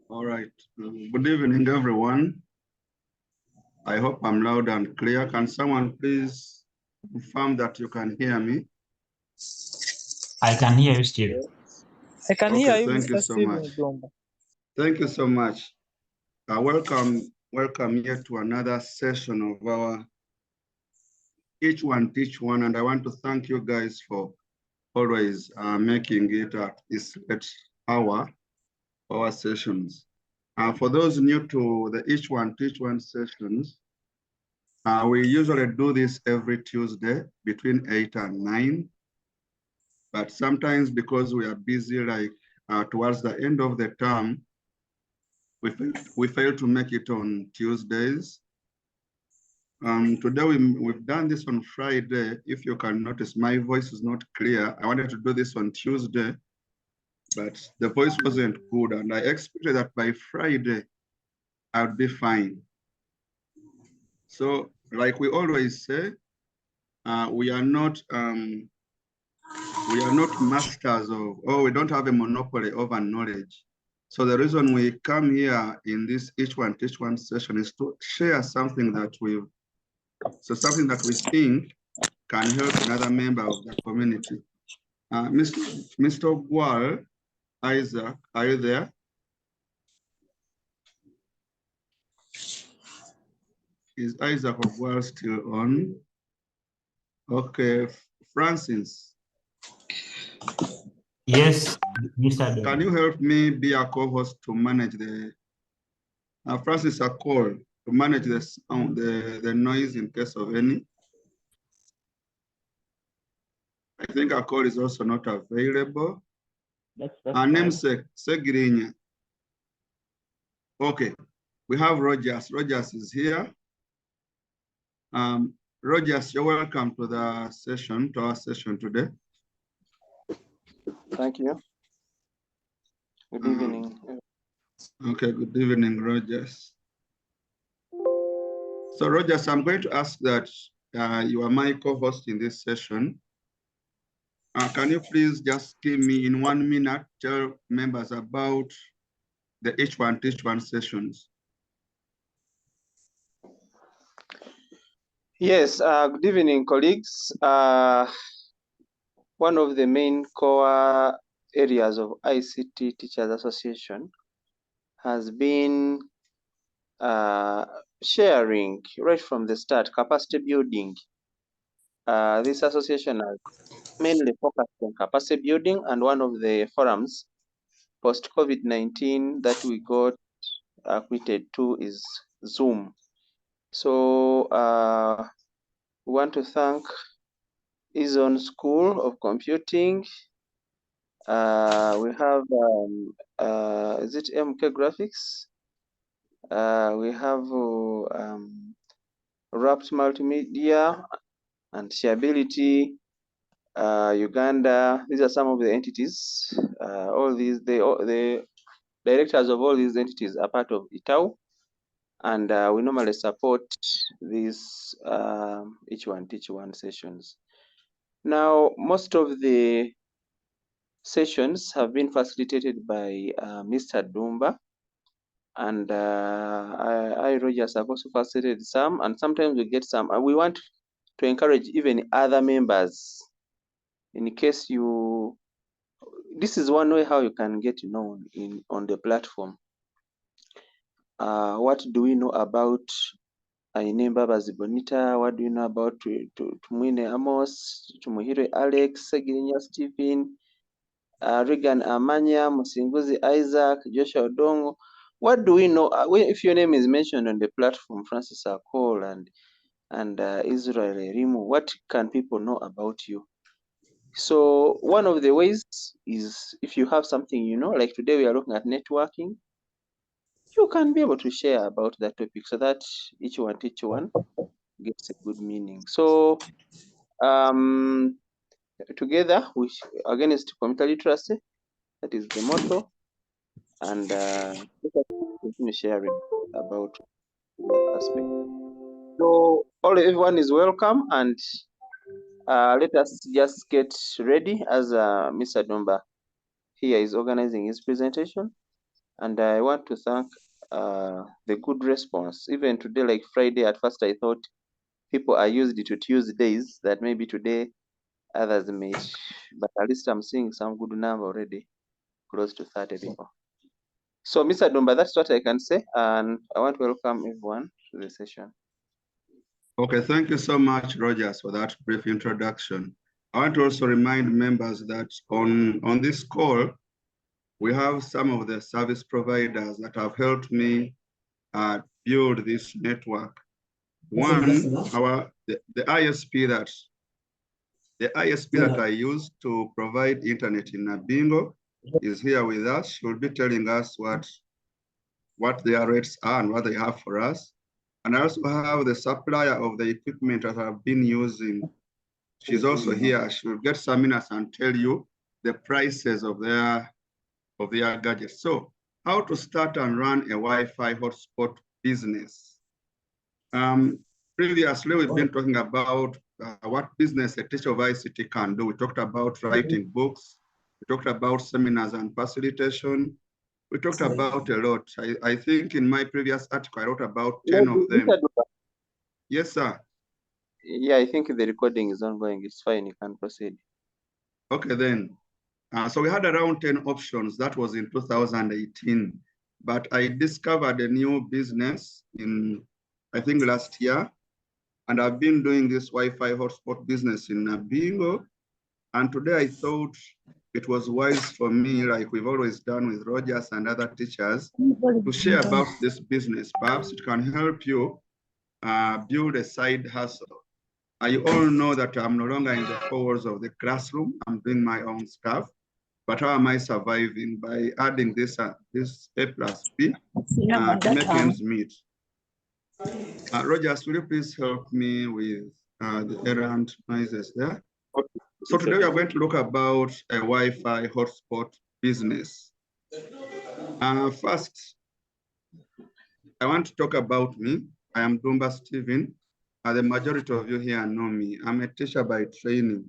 All right. Good evening, everyone. I hope I'm loud and clear. Can someone please confirm that you can hear me? I can hear you, Steve. I can hear you, thank Mr. you so Steven much. Dumba. Thank you so much. Welcome here to another session of our Each One Teach One, and I want to thank you guys for always making it at this late hour for our sessions. For those new to the Each One Teach One sessions, we usually do this every Tuesday between 8 and 9. But sometimes because we are busy, like towards the end of the term, we fail to make it on Tuesdays. Today we've done this on Friday. If you can notice, my voice is not clear. I wanted to do this on Tuesday, but the voice wasn't good. And I expected that by Friday, I would be fine. So like we always say, we are not masters of, we don't have a monopoly over knowledge. So the reason we come here in this Each One Teach One session is to share something that we think can help another member of the community. Mr. Gwal, Isaac, are you there? Is Isaac Gwal still on? Okay, Francis. Yes, Mr. Can you help me be a co-host to manage the Francis a call to manage the sound, the noise in case of any? I think a call is also not available. Our namesake, Segirinya. Okay, we have Rogers. Rogers is here. Rogers, you're welcome to the session, to our session today. Thank you. Good evening. Okay, good evening, Rogers. So Rogers, I'm going to ask that you are my co-host in this session. Can you please just give me in 1 minute, tell members about the Each One Teach One sessions? Yes, good evening, colleagues. One of the main core areas of ICT Teachers Association has been sharing right from the start, capacity building. This association has mainly focused on capacity building, and one of the forums post-COVID-19 that we got acquitted to is Zoom. So we want to thank Izon School of Computing. We have, is it MK Graphics? We have Wrapped Multimedia and Shareability, Uganda. These are some of the entities. All these, the directors of all these entities are part of ITAU, and we normally support these Each One Teach One sessions. Now, most of the sessions have been facilitated by Mr. Dumba, and I, Rogers, have also facilitated some, and sometimes we get some. And we want to encourage even other members, in case you, this is one way how you can get known on the platform. What do we know about Ainemba Bazibonita? What do you know about Tumwine Amos, Tumuhire Alex, Segirinya Stephen, Regan Amanya, Musinguzi Isaac, Joshua Odongo? What do we know? If your name is mentioned on the platform, Francis Akol and Israel Rimu, what can people know about you? So one of the ways is if you have something, you know, like today we are looking at networking, you can be able to share about that topic so that each one gets a good meaning. So together, against computer literacy, that is the motto, and let us continue sharing about that aspect. So everyone is welcome, and let us just get ready as Mr. Dumba here is organizing his presentation. And I want to thank the good response. Even today, like Friday, at first I thought people are used to Tuesdays, that maybe today others may, but at least I'm seeing some good number already, close to 30 people. So Mr. Dumba, that's what I can say, and I want to welcome everyone to the session. Okay, thank you so much, Rogers, for that brief introduction. I want to also remind members that on this call, we have some of the service providers that have helped me build this network. One, the ISP that I use to provide internet in Nabingo is here with us. She will be telling us what their rates are and what they have for us. And I also have the supplier of the equipment that I've been using. She's also here. She will get some minutes and tell you the prices of their gadgets. So how to start and run a Wi-Fi hotspot business. Previously, we've been talking about what business a teacher of ICT can do. We talked about writing books. We talked about seminars and facilitation. We talked about a lot. I think in my previous article, I wrote about 10 of them. Yes, sir. Yeah, I think the recording is ongoing. It's fine. You can proceed. Okay, then. So we had around 10 options. That was in 2018. But I discovered a new business in, I think, last year. And I've been doing this Wi-Fi hotspot business in Nabingo. And today I thought it was wise for me, like we've always done with Rogers and other teachers, to share about this business. Perhaps it can help you build a side hustle. You all know that I'm no longer in the four walls of the classroom. I'm doing my own stuff. But how am I surviving? By adding this A plus B to make ends meet. Rogers, will you please help me with the errand noises there? So today we are going to look about a Wi-Fi hotspot business. First, I want to talk about me. I am Dumba Stephen. The majority of you here know me. I'm a teacher by training.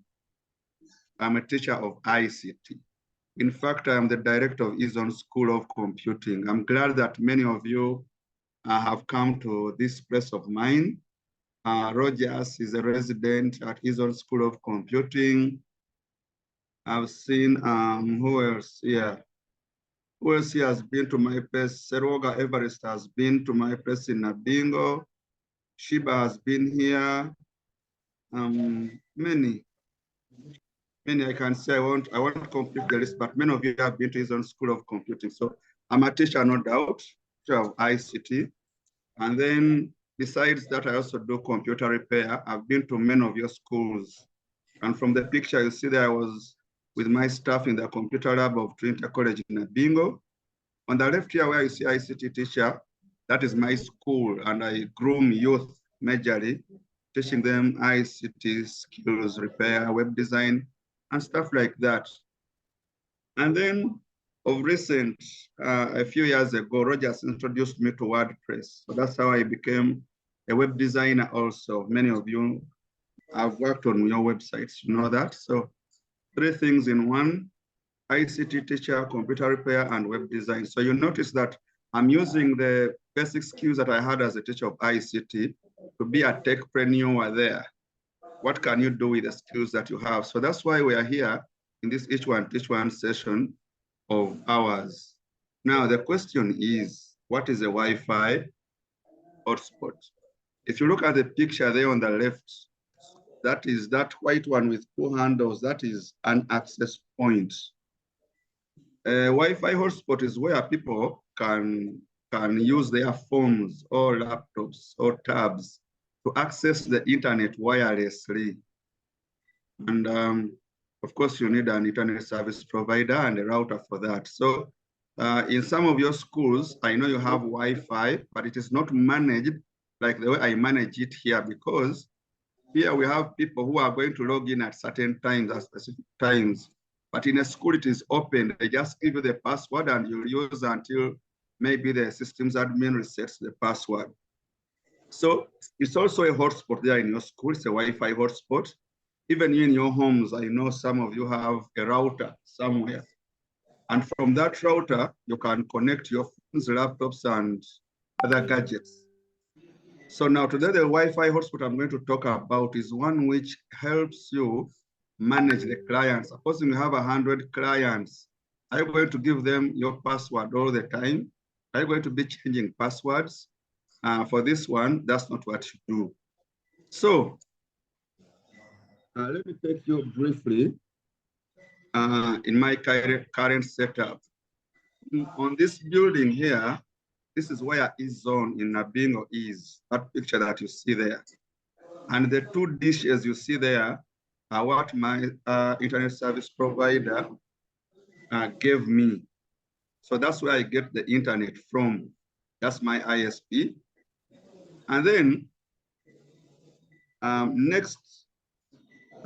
I'm a teacher of ICT. In fact, I am the director of Izon School of Computing. I'm glad that many of you have come to this place of mine. Rogers is a resident at Izon School of Computing. I've seen, who else here? Who else here has been to my place? Seroga Everest has been to my place in Nabingo. Shiba has been here. Many, I can say, I won't complete the list, but many of you have been to his own School of Computing. So I'm a teacher, no doubt, teacher of ICT. And then besides that, I also do computer repair. I've been to many of your schools. And from the picture you see there, I was with my staff in the computer lab of Trinity College in Nabingo. On the left here where you see ICT teacher, that is my school, and I groom youth majorly, teaching them ICT skills, repair, web design, and stuff like that. And then of recent, a few years ago, Rogers introduced me to WordPress. So that's how I became a web designer also. Many of you have worked on your websites, you know that. So 3 things in one: ICT teacher, computer repair, and web design. So you notice that I'm using the basic skills that I had as a teacher of ICT to be a techpreneur there. What can you do with the skills that you have? So that's why we are here in this each one teach one session of ours. Now, the question is, what is a Wi-Fi hotspot? If you look at the picture there on the left, that is that white one with 2 handles, that is an access point. A Wi-Fi hotspot is where people can use their phones or laptops or tabs to access the internet wirelessly. And of course, you need an internet service provider and a router for that. So in some of your schools, I know you have Wi-Fi, but it is not managed like the way I manage it here, because here we have people who are going to log in at certain times, at specific times. But in a school, it is open. They just give you the password and you'll use until maybe the systems admin resets the password. So it's also a hotspot there in your school. It's a Wi-Fi hotspot. Even in your homes, I know some of you have a router somewhere. And from that router, you can connect your phones, laptops, and other gadgets. So now today, the Wi-Fi hotspot I'm going to talk about is one which helps you manage the clients. Supposing you have 100 clients, are you going to give them your password all the time? Are you going to be changing passwords? For this one, that's not what you do. So let me take you briefly in my current setup. On this building here, this is where EZone in Nabingo is, that picture that you see there. And the two dishes you see there are what my internet service provider gave me. So that's where I get the internet from. That's my ISP. And then next,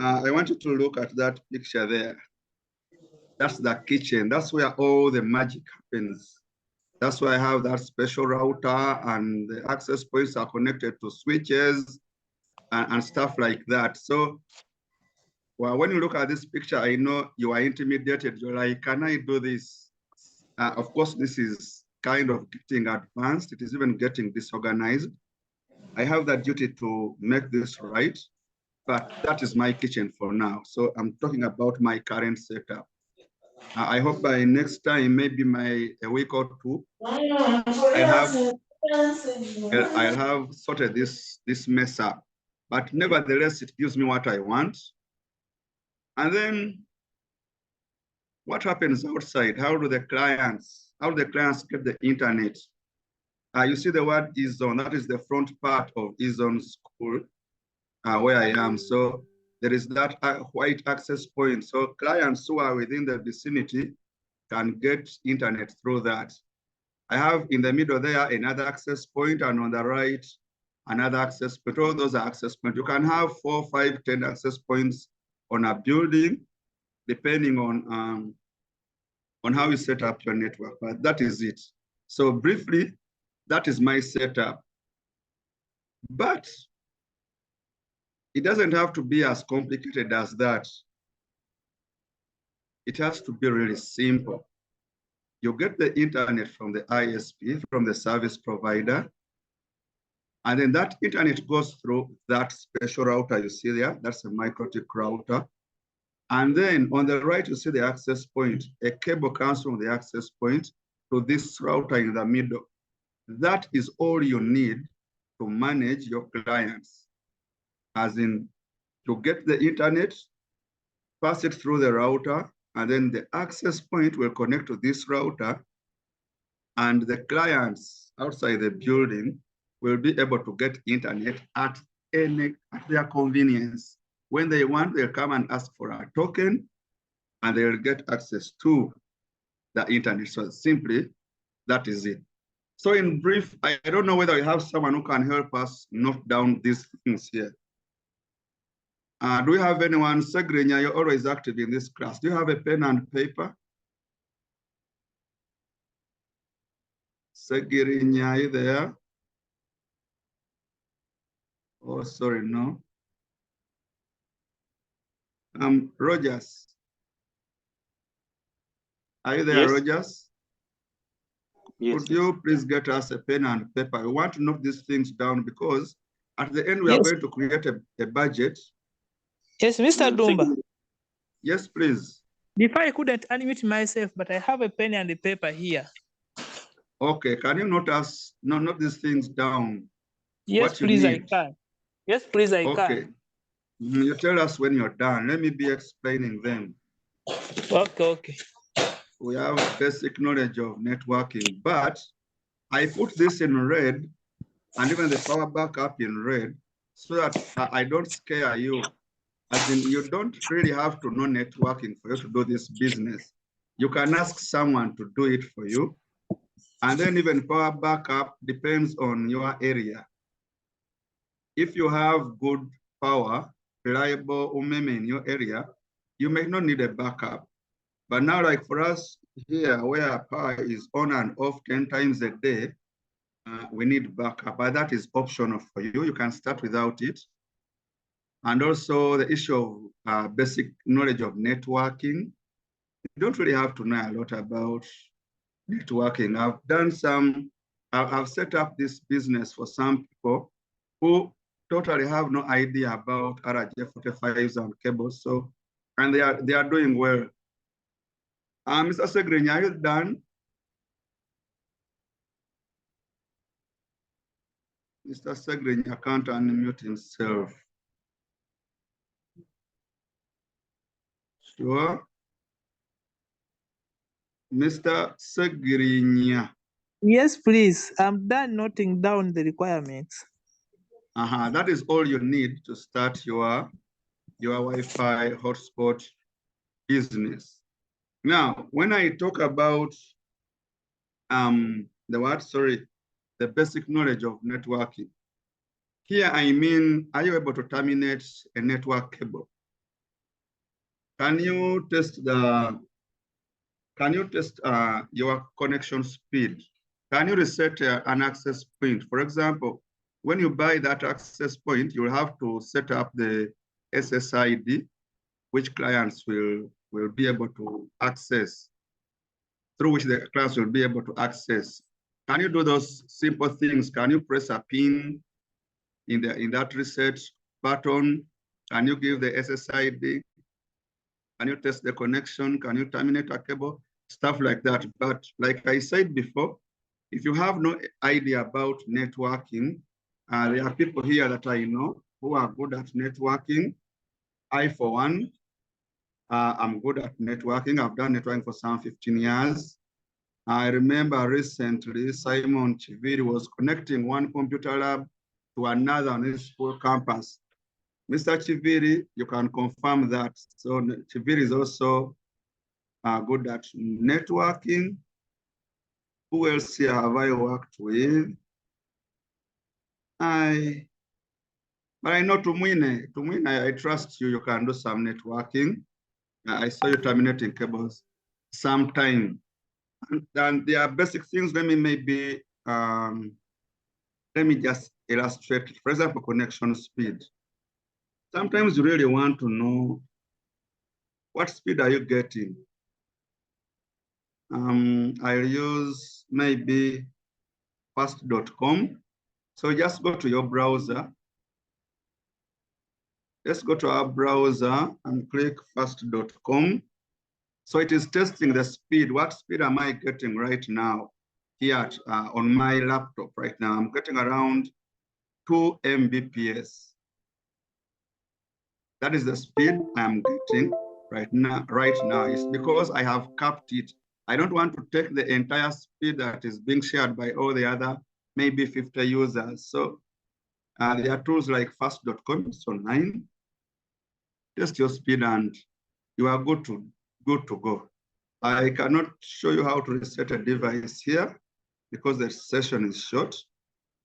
I want you to look at that picture there. That's the kitchen. That's where all the magic happens. That's why I have that special router, and the access points are connected to switches and stuff like that. So well, when you look at this picture, I know you are intimidated. You're like, can I do this? Of course, this is kind of getting advanced. It is even getting disorganized. I have that duty to make this right, but that is my kitchen for now. So I'm talking about my current setup. I hope by next time, maybe a week or two, I'll have sorted this mess up. But nevertheless, it gives me what I want. And then what happens outside? How do the clients get the internet? You see the word EZone, that is the front part of EZone school where I am. So there is that white access point. So clients who are within the vicinity can get internet through that. I have in the middle there another access point, and on the right, another access point. All those are access points. You can have 4, 5, 10 access points on a building, depending on how you set up your network, but that is it. So briefly, that is my setup. But it doesn't have to be as complicated as that. It has to be really simple. You get the internet from the ISP, from the service provider, and then that internet goes through that special router you see there. That's a MikroTik router. And then on the right, you see the access point. A cable comes from the access point to this router in the middle. That is all you need to manage your clients. As in, to get the internet, pass it through the router, and then the access point will connect to this router, and the clients outside the building will be able to get internet at their convenience. When they want, they'll come and ask for a token, and they'll get access to the internet. So simply, that is it. So in brief, I don't know whether we have someone who can help us note down these things here. Do we have anyone? Segrinya, you're always active in this class. Do you have a pen and paper? Segrinya, are you there? Oh, sorry, no. Rogers. Are you there, Yes. Rogers? Yes. Could you please get us a pen and paper? We want to note these things down because at the end, we are going to create a budget. Yes, Mr. Dumba. Yes, please. Before I couldn't unmute myself, but I have a pen and a paper here. Okay, can you note these things down? Yes, please, I can. Yes, please, I can. You tell us when you're done. Let me be explaining them. Okay. We have basic knowledge of networking, but I put this in red and even the power backup in red so that I don't scare you. As in, you don't really have to know networking for you to do this business. You can ask someone to do it for you. And then even power backup depends on your area. If you have good power, reliable umeme in your area, you may not need a backup. But now, like for us here, where power is on and off 10 times a day, we need backup, but that is optional for you. You can start without it. And also the issue of basic knowledge of networking. You don't really have to know a lot about networking. I've set up this business for some people who totally have no idea about RJ45s and cables. So, and they are doing well. Mr. Segrinya, are you done? Mr. Segrinya can't unmute himself. Sure. Mr. Segrinya. Yes, please. I'm done noting down the requirements. That is all you need to start your Wi-Fi hotspot business. Now, when I talk about the basic knowledge of networking, here I mean, are you able to terminate a network cable? Can you test your connection speed? Can you reset an access point? For example, when you buy that access point, you'll have to set up the SSID, which clients will be able to access, through which the clients will be able to access. Can you do those simple things? Can you press a pin in that reset button? Can you give the SSID? Can you test the connection? Can you terminate a cable? Stuff like that. But like I said before, if you have no idea about networking, there are people here that I know who are good at networking. I, for one, I'm good at networking. I've done networking for some 15 years. I remember recently Simon Chiviri was connecting one computer lab to another on his school campus. Mr. Chiviri, you can confirm that. So Chiviri is also good at networking. Who else here have I worked with? But I know Tumwine, I trust you. You can do some networking. I saw you terminating cables sometime. And there are basic things. Let me just illustrate. For example, connection speed. Sometimes you really want to know what speed are you getting. I'll use maybe fast.com. So just go to your browser. Let's go to our browser and click fast.com. So it is testing the speed. What speed am I getting right now here on my laptop right now? I'm getting around 2 Mbps. That is the speed I'm getting right now. It's because I have capped it. I don't want to take the entire speed that is being shared by all the other, maybe 50 users. So there are tools like fast.com, so 9. Test your speed and you are good to go. I cannot show you how to reset a device here because the session is short,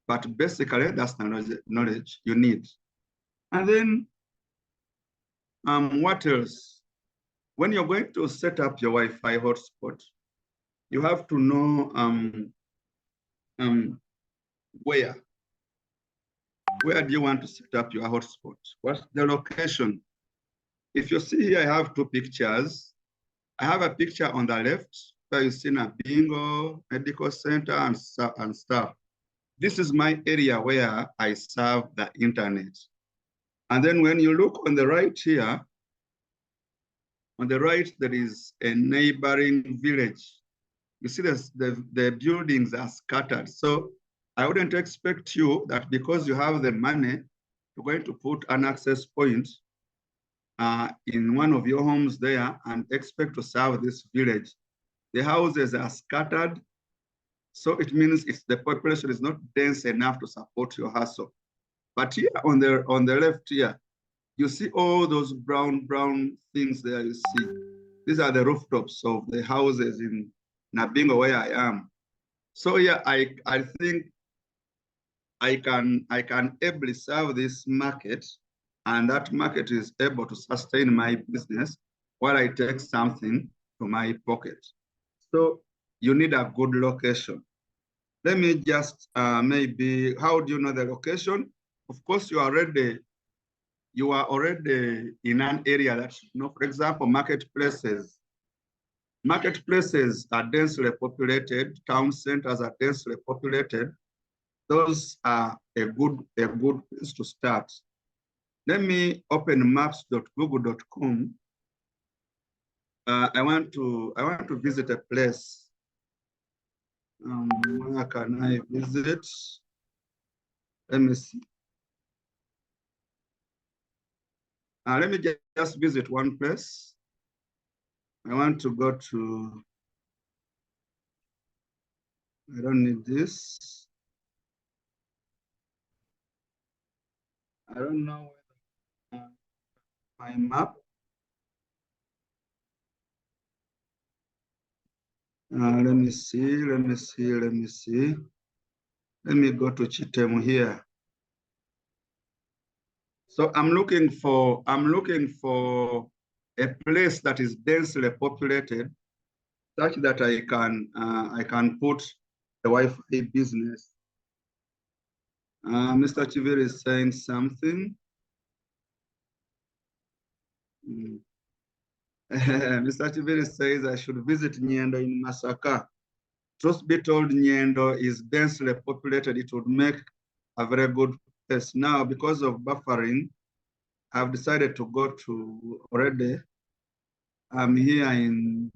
but basically that's the knowledge you need. And then what else? When you're going to set up your Wi-Fi hotspot, you have to know where do you want to set up your hotspot? What's the location? If you see here, I have 2 pictures. I have a picture on the left where you see a bingo, medical center, and stuff. This is my area where I serve the internet. And then when you look on the right here, on the right, there is a neighboring village. You see the buildings are scattered. So I wouldn't expect you that because you have the money, you're going to put an access point in one of your homes there and expect to serve this village. The houses are scattered. So it means the population is not dense enough to support your hustle. But here on the left here, you see all those brown things there you see. These are the rooftops of the houses in Nabingo where I am. So yeah, I think I can ably serve this market, and that market is able to sustain my business while I take something to my pocket. So you need a good location. Let me just maybe, how do you know the location? Of course, you are already in an area that, for example, marketplaces. Marketplaces are densely populated, town centers are densely populated. Those are a good place to start. Let me open maps.google.com. I want to visit a place. Where can I visit? Let me see. Let me just visit one place. I want to go to, I don't need this. I don't know my map. Let me see. Let me go to Chitemu here. So I'm looking for a place that is densely populated, such that I can put the Wi-Fi business. Mr. Chiviri is saying something. Mr. Chiviri says I should visit Nyendo in Masaka. Truth be told, Nyendo is densely populated. It would make a very good place. Now, because of buffering, I've decided to go to already. I'm here in,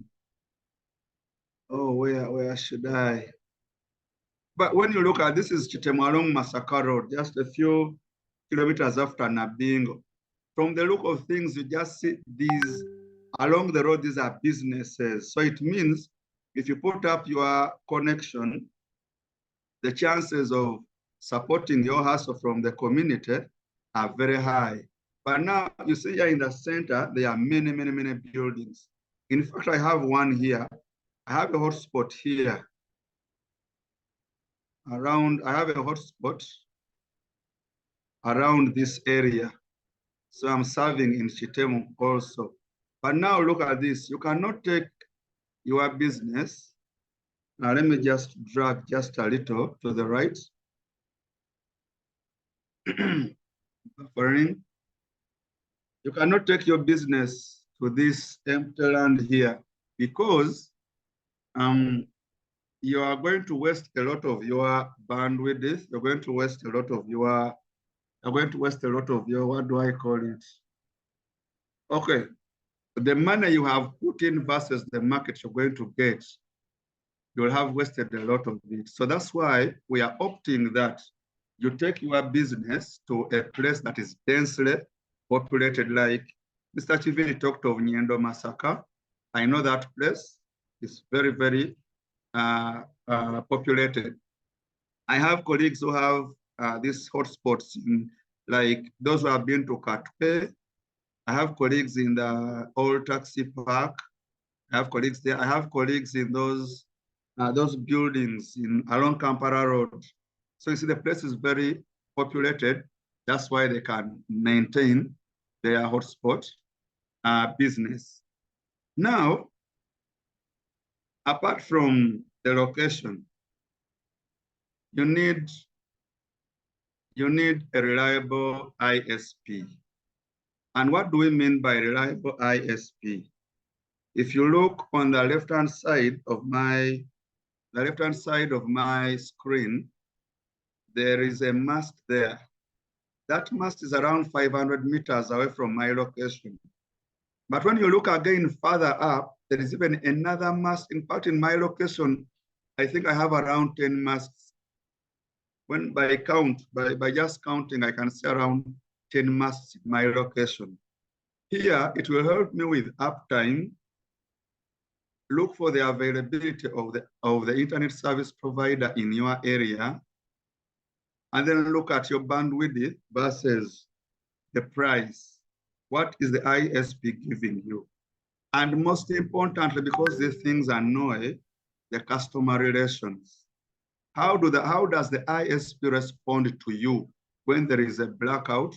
oh, where should I? But when you look at, this is Chitemu along Masaka Road, just a few kilometers after Nabingo. From the look of things, you just see these, along the road, these are businesses. So it means if you put up your connection, the chances of supporting your hustle from the community are very high. But now you see here in the center, there are many buildings. In fact, I have one here. I have a hotspot here. I have a hotspot around this area. So I'm serving in Chitemu also. But now look at this. You cannot take your business. Now let me just drag just a little to the right. Buffering. You cannot take your business to this empty land here because you are going to waste a lot of your bandwidth. You're going to waste a lot of your, what do I call it? Okay, the money you have put in versus the market you're going to get, you'll have wasted a lot of it. So that's why we are opting that you take your business to a place that is densely populated, like Mr. Chivini talked of Nyendo Masaka. I know that place is very populated. I have colleagues who have these hotspots, like those who have been to Katwe. I have colleagues in the old taxi park. I have colleagues there. I have colleagues in those buildings along Kampala Road. So you see, the place is very populated. That's why they can maintain their hotspot business. Now, apart from the location, you need a reliable ISP. And what do we mean by reliable ISP? If you look on the left-hand side of my screen, there is a mast there. That mast is around 500 meters away from my location. But when you look again further up, there is even another mast. In fact, in my location, I think I have around 10 masts. When by just counting, I can see around 10 masts in my location. Here, it will help me with uptime. Look for the availability of the internet service provider in your area, and then look at your bandwidth versus the price. What is the ISP giving you? And most importantly, because these things annoy the customer relations, how does the ISP respond to you when there is a blackout?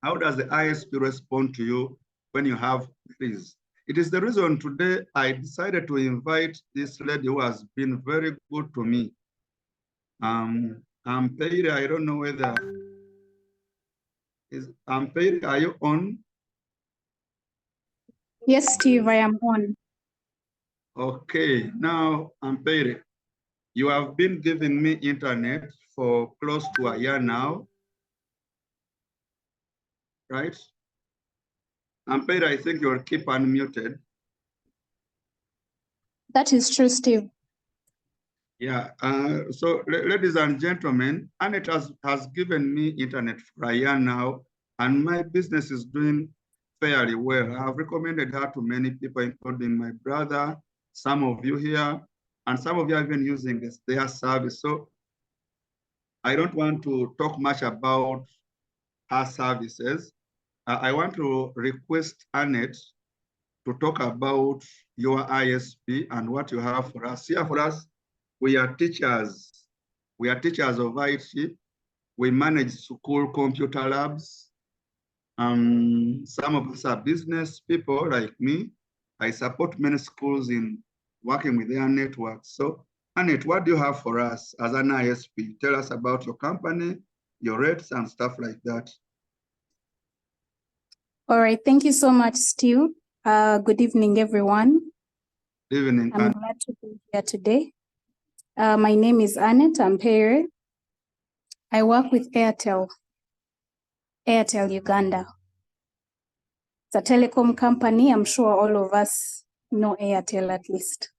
How does the ISP respond to you when you have queries? It is the reason today I decided to invite this lady who has been very good to me. Ampere, I don't know whether is Ampere, are you on? Yes, Steve, I am on. Okay, now Ampere, you have been giving me internet for close to a year now, right? Ampere, I think you'll keep unmuted. That is true, Steve. Yeah, so ladies and gentlemen, Annette has given me internet for a year now, and my business is doing fairly well. I have recommended her to many people, including my brother, some of you here, and some of you have been using their service. So I don't want to talk much about her services. I want to request Annette to talk about your ISP and what you have for us. Here for us, we are teachers. We are teachers of IT. We manage school computer labs. Some of us are business people like me. I support many schools in working with their networks. So, Annette, what do you have for us as an ISP? Tell us about your company, your rates and stuff like that. All right, thank you so much, Steve. Good evening, everyone. Good evening. I'm glad to be here today. My name is Annette Ampere. I work with Airtel Uganda. It's a telecom company. I'm sure all of us know Airtel at least.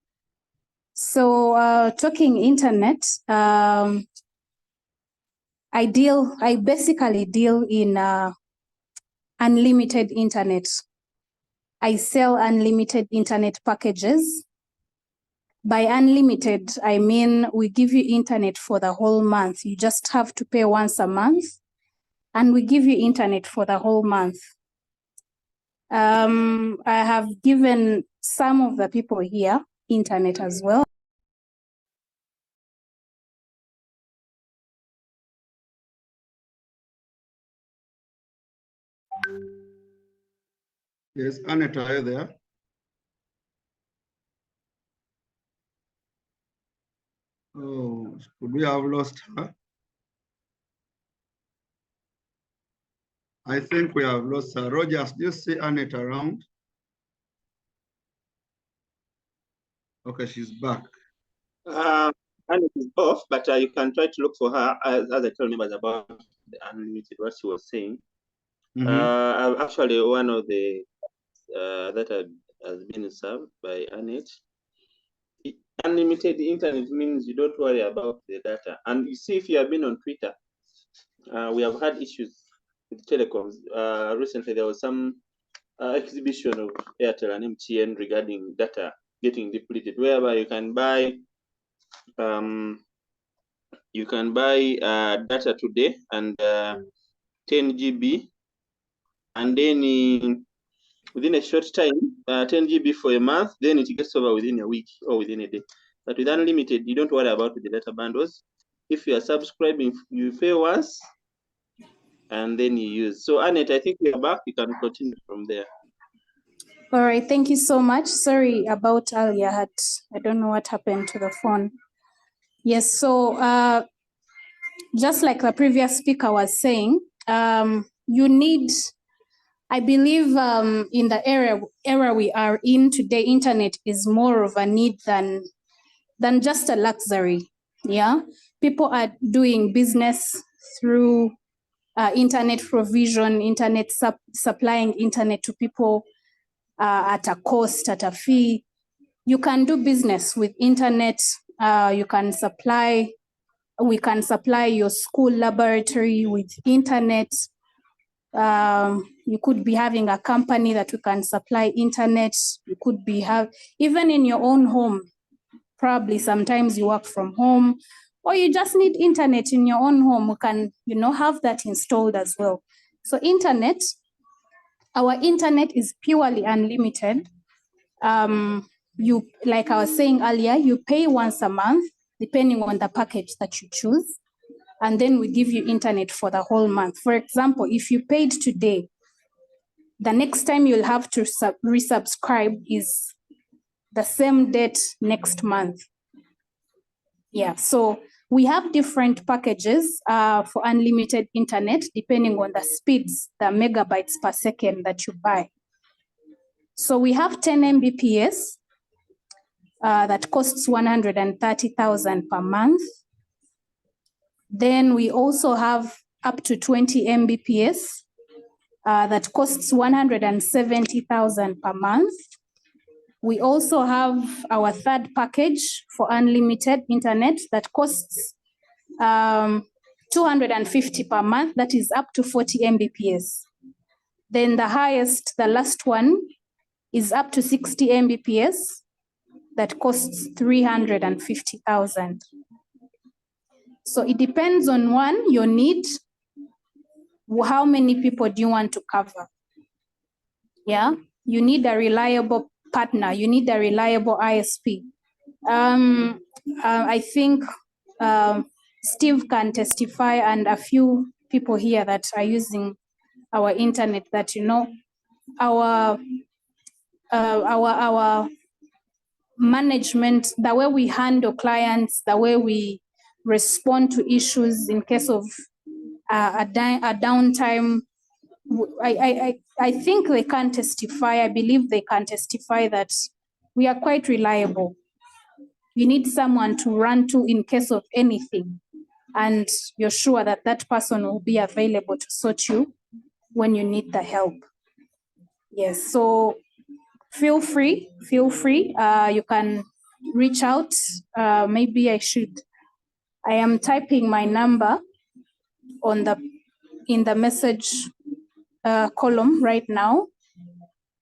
So talking internet, I basically deal in unlimited internet. I sell unlimited internet packages. By unlimited, I mean we give you internet for the whole month. You just have to pay once a month, and we give you internet for the whole month. I have given some of the people here internet as well. Yes, Annette, are you there? Oh, could we have lost her? I think we have lost her. Rogers, do you see Annette around? Okay, she's back. Annette is off, but you can try to look for her as I tell members about the unlimited, what she was saying. I'm actually one of the that has been served by Annette. Unlimited internet means you don't worry about the data. And you see, if you have been on Twitter, we have had issues with telecoms. Recently, there was some exhibition of Airtel and MTN regarding data getting depleted, whereby you can buy data today and 10 GB, and then within a short time, 10 GB for a month, then it gets over within a week or within a day. But with unlimited, you don't worry about the data bundles. If you are subscribing, you pay once and then you use. So Annette, I think you're back. You can continue from there. All right, thank you so much. Sorry about earlier. I don't know what happened to the phone. Yes, so just like the previous speaker was saying, you need, I believe in the era we are in today, internet is more of a need than just a luxury. Yeah, people are doing business through internet provision, internet supplying internet to people at a cost, at a fee. You can do business with internet. We can supply your school laboratory with internet. You could be having a company that we can supply internet. You could be even in your own home. Probably sometimes you work from home, or you just need internet in your own home. We can, have that installed as well. So internet, our internet is purely unlimited. Like I was saying earlier, you pay once a month, depending on the package that you choose. And then we give you internet for the whole month. For example, if you paid today, the next time you'll have to resubscribe is the same date next month. Yeah, so We have different packages for unlimited internet, depending on the speeds, the megabytes per second that you buy. So we have 10 Mbps that costs 130,000 per month. Then we also have up to 20 Mbps that costs 170,000 per month. We also have our third package for unlimited internet that costs 250 per month, that is up to 40 Mbps. Then the highest, the last one, is up to 60 Mbps that costs 350,000. So it depends on one, your need, how many people do you want to cover? Yeah, you need a reliable partner, you need a reliable ISP. I think Steve can testify, and a few people here that are using our internet, that, you know, our management, the way we handle clients, the way we respond to issues in case of a downtime, I think they can testify, I believe they can testify that we are quite reliable. You need someone to run to in case of anything, and you're sure that that person will be available to sort you when you need the help. Yes, so feel free, you can reach out. Maybe I am typing my number in the message column right now.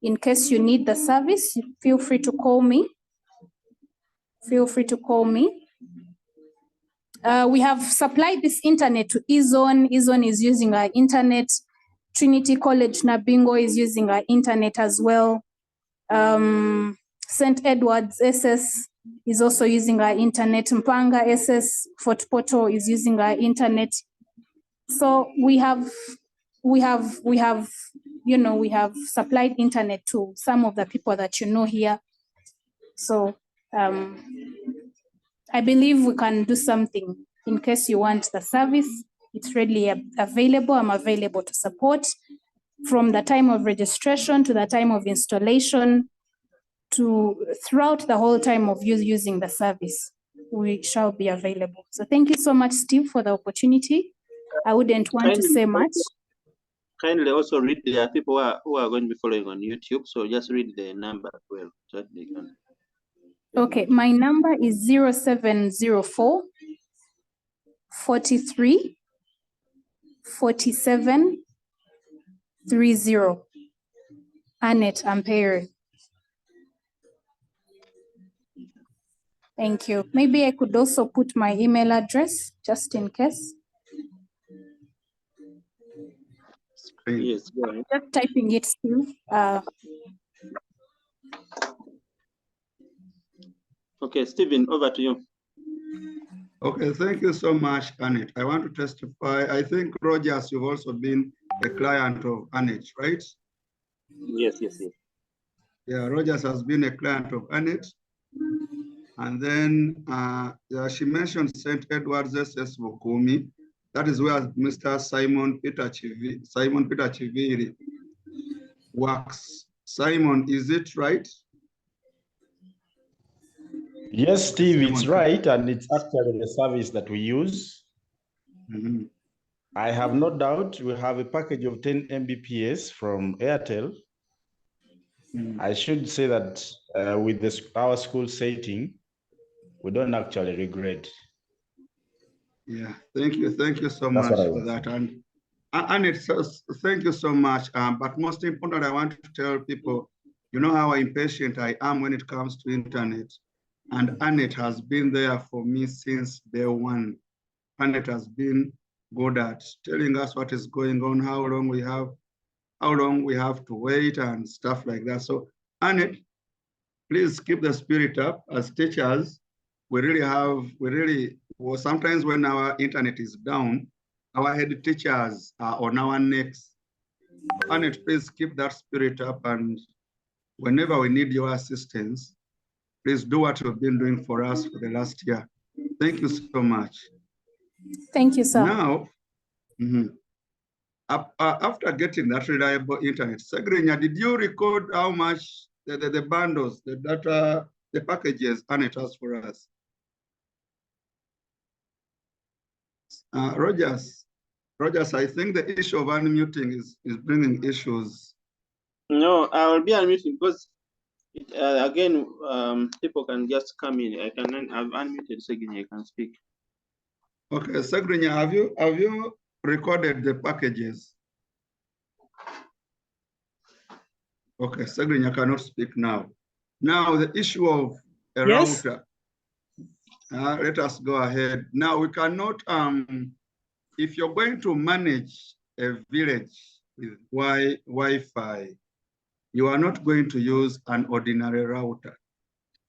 In case you need the service, feel free to call me. We have supplied this internet to Ezone. Ezone is using our internet. Trinity College Nabingo is using our internet as well. St. Edward's SS is also using our internet. Mpanga SS Fort Portal is using our internet. So we have supplied internet to some of the people that you know here. So I believe we can do something in case you want the service. It's readily available. I'm available to support from the time of registration to the time of installation to throughout the whole time of using the service. We shall be available. So thank you so much, Steve, for the opportunity. I wouldn't want to say much. Kindly also read, there are people who are going to be following on YouTube, so just read the number as well, so that they can. Okay, my number is 0704 43 47 30. Annette Ampere. Thank you. Maybe I could also put my email address just in case. Yes, go ahead. Just typing it still. Okay, Stephen, over to you. Okay, thank you so much, Annette. I want to testify. I think, Rogers, you've also been a client of Annette, right? Yes. Yeah, Rogers has been a client of Annette. And then she mentioned St. Edward's SS Vukumi. That is where Mr. Simon Peter Chiviri works. Simon, is it right? Yes, Steve, it's right, and it's actually the service that we use. Mm-hmm. I have no doubt we have a package of 10 Mbps from Airtel. Mm-hmm. I should say that with our school setting, we don't actually regret. Yeah, thank you so much for that. And Annette, thank you so much. But most important, I want to tell people, you know how impatient I am when it comes to internet. And Annette has been there for me since day one. Annette has been good at telling us what is going on, how long we have to wait and stuff like that. So Annette, please keep the spirit up. As teachers, well, sometimes when our internet is down, our head teachers are on our necks. Annette, please keep that spirit up, and whenever we need your assistance, please do what you've been doing for us for the last year. Thank you so much. Thank you, sir. Now, after getting that reliable internet, Segrinya, did you record how much the bundles, the data, the packages Anet has for us? Rogers, I think the issue of unmuting is bringing issues. No, I will be unmuting because again, people can just come in. I've unmuted Segrinya, I can speak. Okay, Segrinya, have you recorded the packages? Okay, Segrinya cannot speak now. Now the issue of a Yes. router. Let us go ahead. Now we cannot, if you're going to manage a village with Wi-Fi, you are not going to use an ordinary router.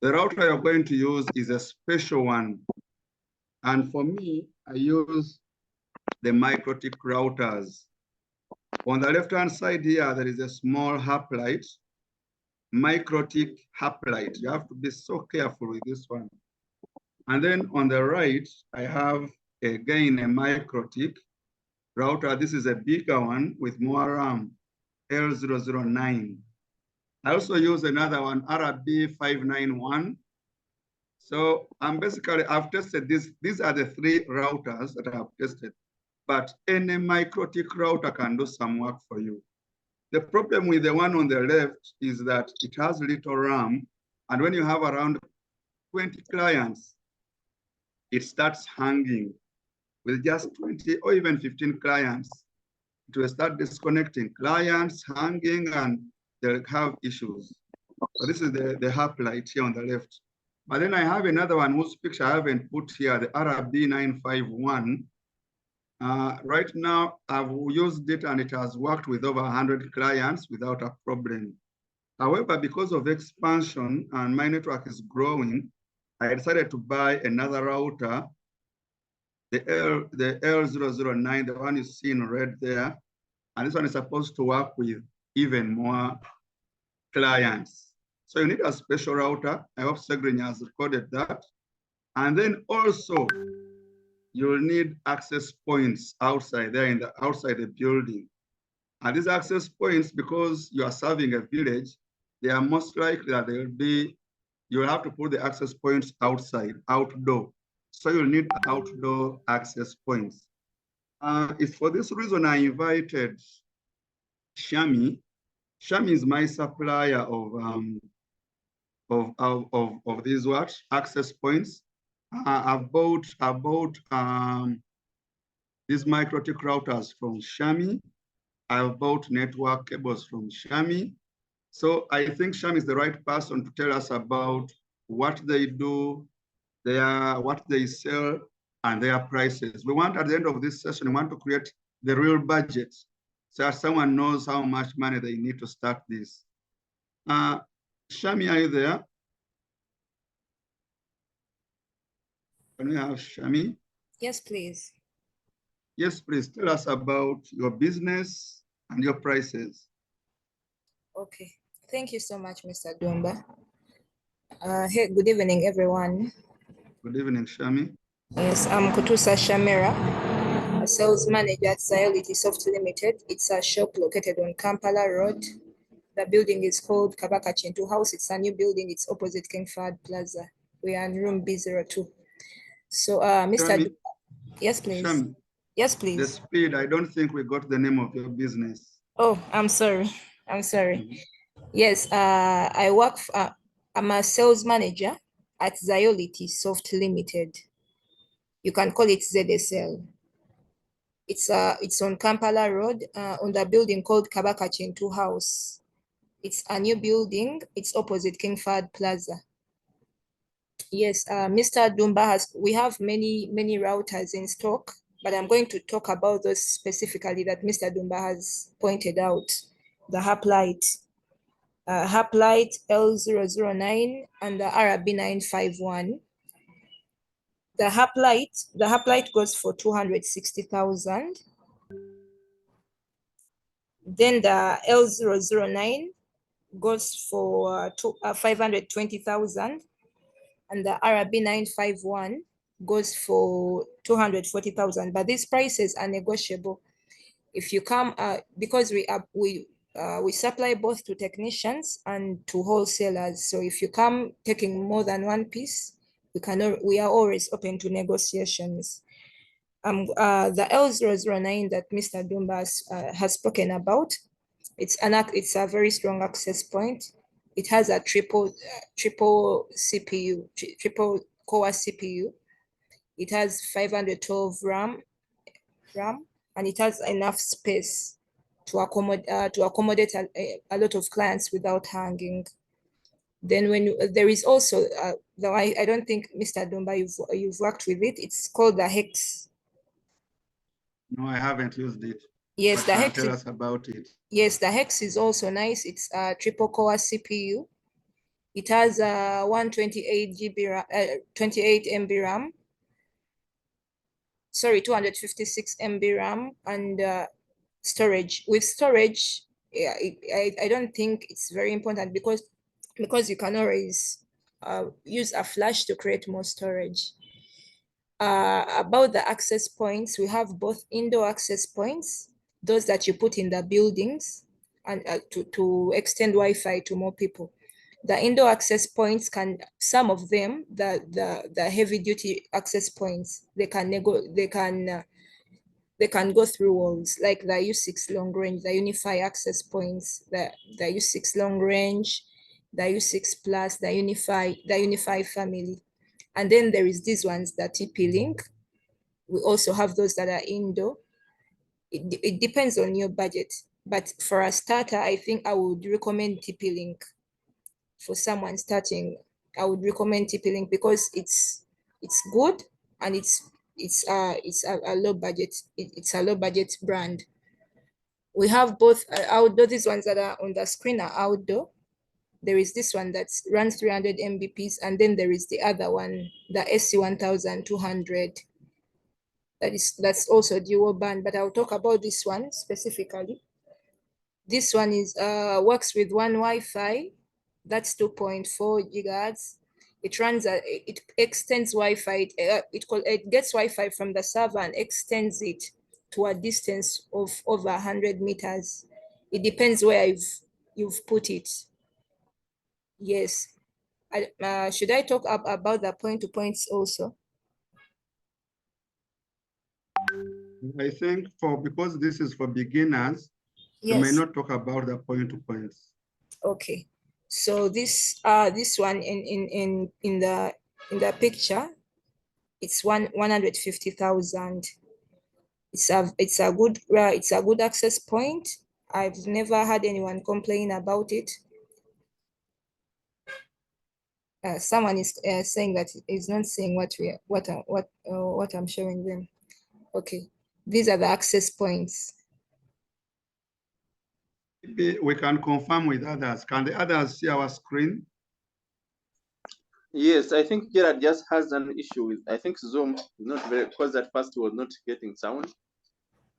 The router you're going to use is a special one. And for me, I use the MikroTik routers. On the left-hand side here, there is a small hoplite, MikroTik hoplite. You have to be so careful with this one. And then on the right, I have again a MikroTik router. This is a bigger one with more RAM, L009. I also use another one, RB591. So I'm basically, I've tested this. These are the 3 routers that I have tested, but any MikroTik router can do some work for you. The problem with the one on the left is that it has little RAM, and when you have around 20 clients, it starts hanging. With just 20 or even 15 clients, it will start disconnecting clients, hanging, and they'll have issues. So this is the hoplite here on the left. But then I have another one whose picture I haven't put here, the RB951. Right now, I've used it and it has worked with over 100 clients without a problem. However, because of expansion and my network is growing, I decided to buy another router, the L009, the one you see in red there. And this one is supposed to work with even more clients. So you need a special router. I hope Segrinya has recorded that. And then also, you'll need access points outside there outside the building. And these access points, because you are serving a village, they are most likely that you'll have to put the access points outside, outdoor. So you'll need outdoor access points. It's for this reason I invited Shami. Shami is my supplier of these access points. I've bought these MikroTik routers from Shami. I've bought network cables from Shami. So I think Shami is the right person to tell us about what they do, what they sell, and their prices. We want, at the end of this session, we want to create the real budget so that someone knows how much money they need to start this. Shami, are you there? Can we have Shami? Yes, please. Yes, please tell us about your business and your prices. Okay. Thank you so much, Mr. Dumba. Hey, good evening, everyone. Good evening, Shami. Yes, I'm Kutusa Shamira, a sales manager at Sayolity Soft Limited. It's a shop located on Kampala Road. The building is called Kabaka Chintu House. It's a new building. It's opposite King Fahd Plaza. We are in room B02. So, Mr. Shami, Dumba, yes, please. Shami, Yes, the please. speed, I don't think we got the name of your business. Oh, I'm sorry. I'm sorry. Yes, I'm a sales manager at Sayolity Soft Limited. You can call it ZSL. It's on Kampala Road, on the building called Kabaka Chintu House. It's a new building. It's opposite King Fahd Plaza. Yes, Mr. Dumba we have many routers in stock, but I'm going to talk about those specifically that Mr. Dumba has pointed out. The hoplite L009 and the RB951. The hoplite goes for 260,000. Then the L009 goes for 520,000, and the RB951 goes for 240,000, but these prices are negotiable. If you come, because we supply both to technicians and to wholesalers. So if you come taking more than one piece, we are always open to negotiations. The L009 that Mr. Dumba has spoken about, it's a very strong access point. It has a triple CPU, triple core CPU. It has 512 RAM, and it has enough space to accommodate a lot of clients without hanging. Then there is also, though I don't think Mr. Dumba, you've worked with it. It's called the Hex. No, I haven't used it. Yes, But the can Hex. tell us about it. Yes, the Hex is also nice. It's a triple core CPU. It has 128 GB RAM, 28 MB RAM. Sorry, 256 MB RAM and storage. With storage, yeah, I don't think it's very important because you can always use a flash to create more storage. About the access points, we have both indoor access points, those that you put in the buildings and to extend Wi-Fi to more people. The indoor access points some of them, the heavy duty access points, they can go through walls, like the U6 long range, the Unify access points, the U6 long range, the U6 plus, the Unify family. And then there is these ones, the TP-Link. We also have those that are indoor. It depends on your budget. But for a starter, I think I would recommend TP-Link. For someone starting, I would recommend TP-Link because it's good and it's a low budget. It's a low budget brand. We have both outdoor. These ones that are on the screen are outdoor. There is this one that runs 300 Mbps, and then there is the other one, the SC1200. That's also dual band, but I'll talk about this one specifically. This one is works with one Wi-Fi. That's 2.4 gigahertz. It runs it extends Wi-Fi. It gets Wi-Fi from the server and extends it to a distance of over 100 meters. It depends where you've put it. Yes. Should I talk about the point-to-points also? I think because this is for beginners, you may Yes. not talk about the point-to-points. Okay. So this one in the picture, it's 150,000. It's a good access point. I've never had anyone complain about it. Someone is saying that is not seeing what I'm showing them. Okay, these are the access points. We can confirm with others. Can the others see our screen? Yes, I think Gerard just has an issue with, I think Zoom is not very, because at first he was not getting sound.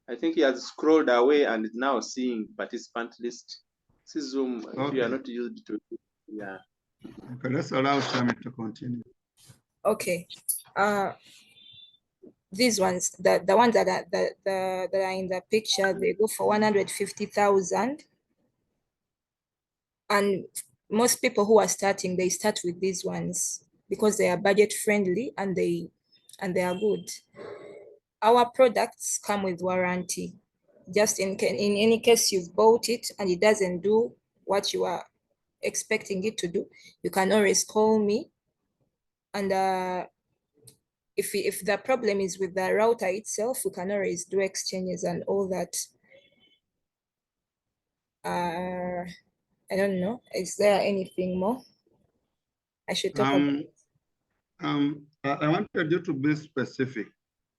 I think he has scrolled away and is now seeing participant list. See Zoom, if you are not used to, yeah. Okay, let's allow Shami to continue. Okay. These ones, the ones that are in the picture, they go for 150,000. And most people who are starting, they start with these ones because they are budget friendly and they are good. Our products come with warranty. Just in any case you've bought it and it doesn't do what you are expecting it to do, you can always call me. And if the problem is with the router itself, we can always do exchanges and all that. I don't know. Is there anything more I should talk about? I wanted you to be specific.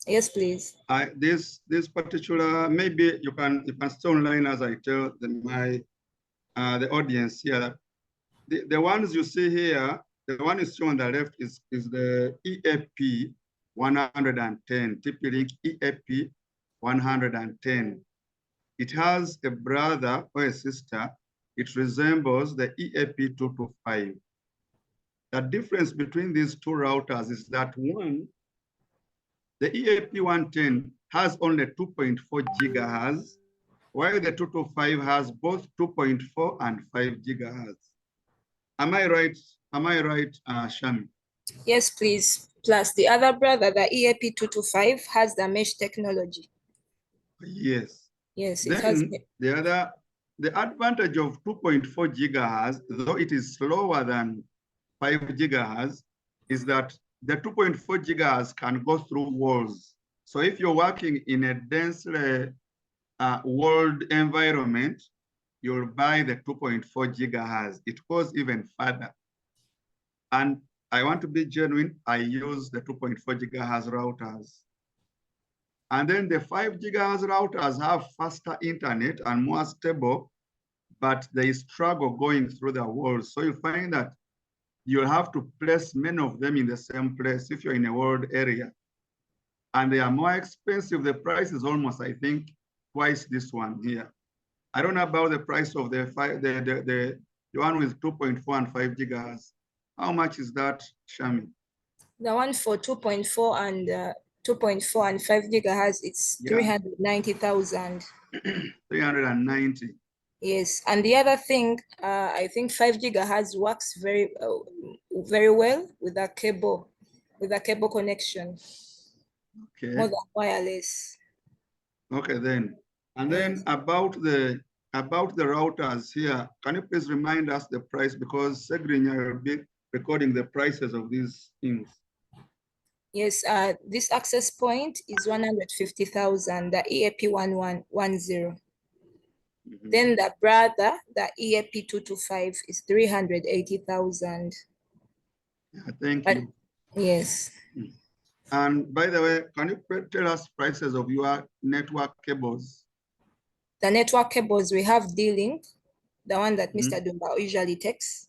Yes, please. This particular, maybe you can stay online as I tell the audience here that the ones you see here, the one you see on the left is the EAP 110, TP-Link EAP 110. It has a brother or a sister. It resembles the EAP 225. The difference between these two routers is that one The EAP 110 has only 2.4 gigahertz, while the 225 has both 2.4 and 5 gigahertz. Am I right? Am I right, Shami? Yes, please. Plus the other brother, the EAP 225, has the mesh technology. Yes. Yes, it has. Then the advantage of 2.4 gigahertz, though it is slower than 5 gigahertz, is that the 2.4 gigahertz can go through walls. So if you're working in a densely world environment, you'll buy the 2.4 gigahertz. It goes even further. And I want to be genuine, I use the 2.4 gigahertz routers. And then the 5 gigahertz routers have faster internet and more stable, but they struggle going through the walls. So you find that you'll have to place many of them in the same place if you're in a world area. And they are more expensive. The price is almost, I think, twice this one here. I don't know about the price of the one with 2.4 and 5 gigahertz. How much is that, Shami? The one for 2.4 and 2.4 and 5 gigahertz, it's 390,000. 390. Yes, and the other thing, I think 5 gigahertz works very well with a cable connection. Okay. More than wireless. Okay, then. And then about the routers here, can you please remind us the price, because Segrinya will be recording the prices of these things. Yes, this access point is 150,000, the EAP 1110. Then the brother, the EAP 225 is 380,000. Thank you. Yes. And by the way, can you tell us prices of your network cables? The network cables, we have D-Link, the one that Mr. Dumba usually takes,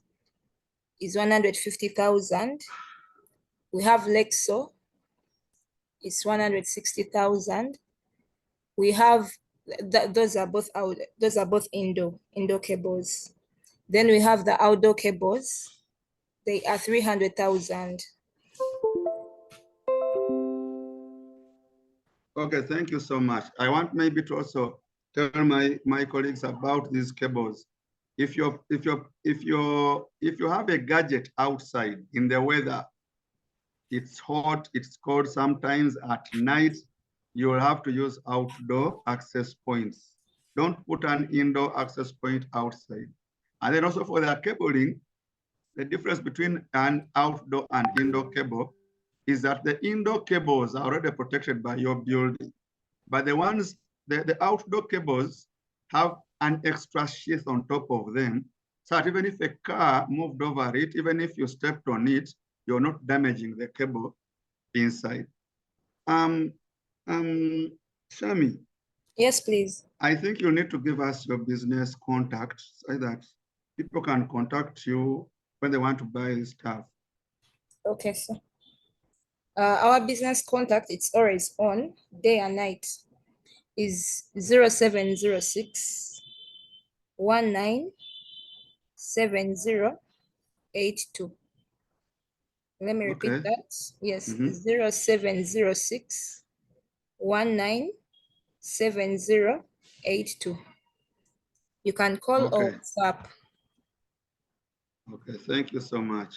is 150,000. We have Lexo, it's 160,000. We have those are both indoor cables. Then we have the outdoor cables. They are 300,000. Okay, thank you so much. I want maybe to also tell my colleagues about these cables. If you have a gadget outside in the weather, it's hot, it's cold, sometimes at night, you will have to use outdoor access points. Don't put an indoor access point outside. And then also for the cabling, the difference between an outdoor and indoor cable is that the indoor cables are already protected by your building. But the outdoor cables have an extra sheath on top of them, so that even if a car moved over it, even if you stepped on it, you're not damaging the cable inside. Shami. Yes, please. I think you need to give us your business contact so that people can contact you when they want to buy stuff. Okay, sir. Our business contact, it's always on, day and night, is 0706 197082. Let me repeat that. Yes, 0706 197082. You can call or WhatsApp. Okay, thank you so much.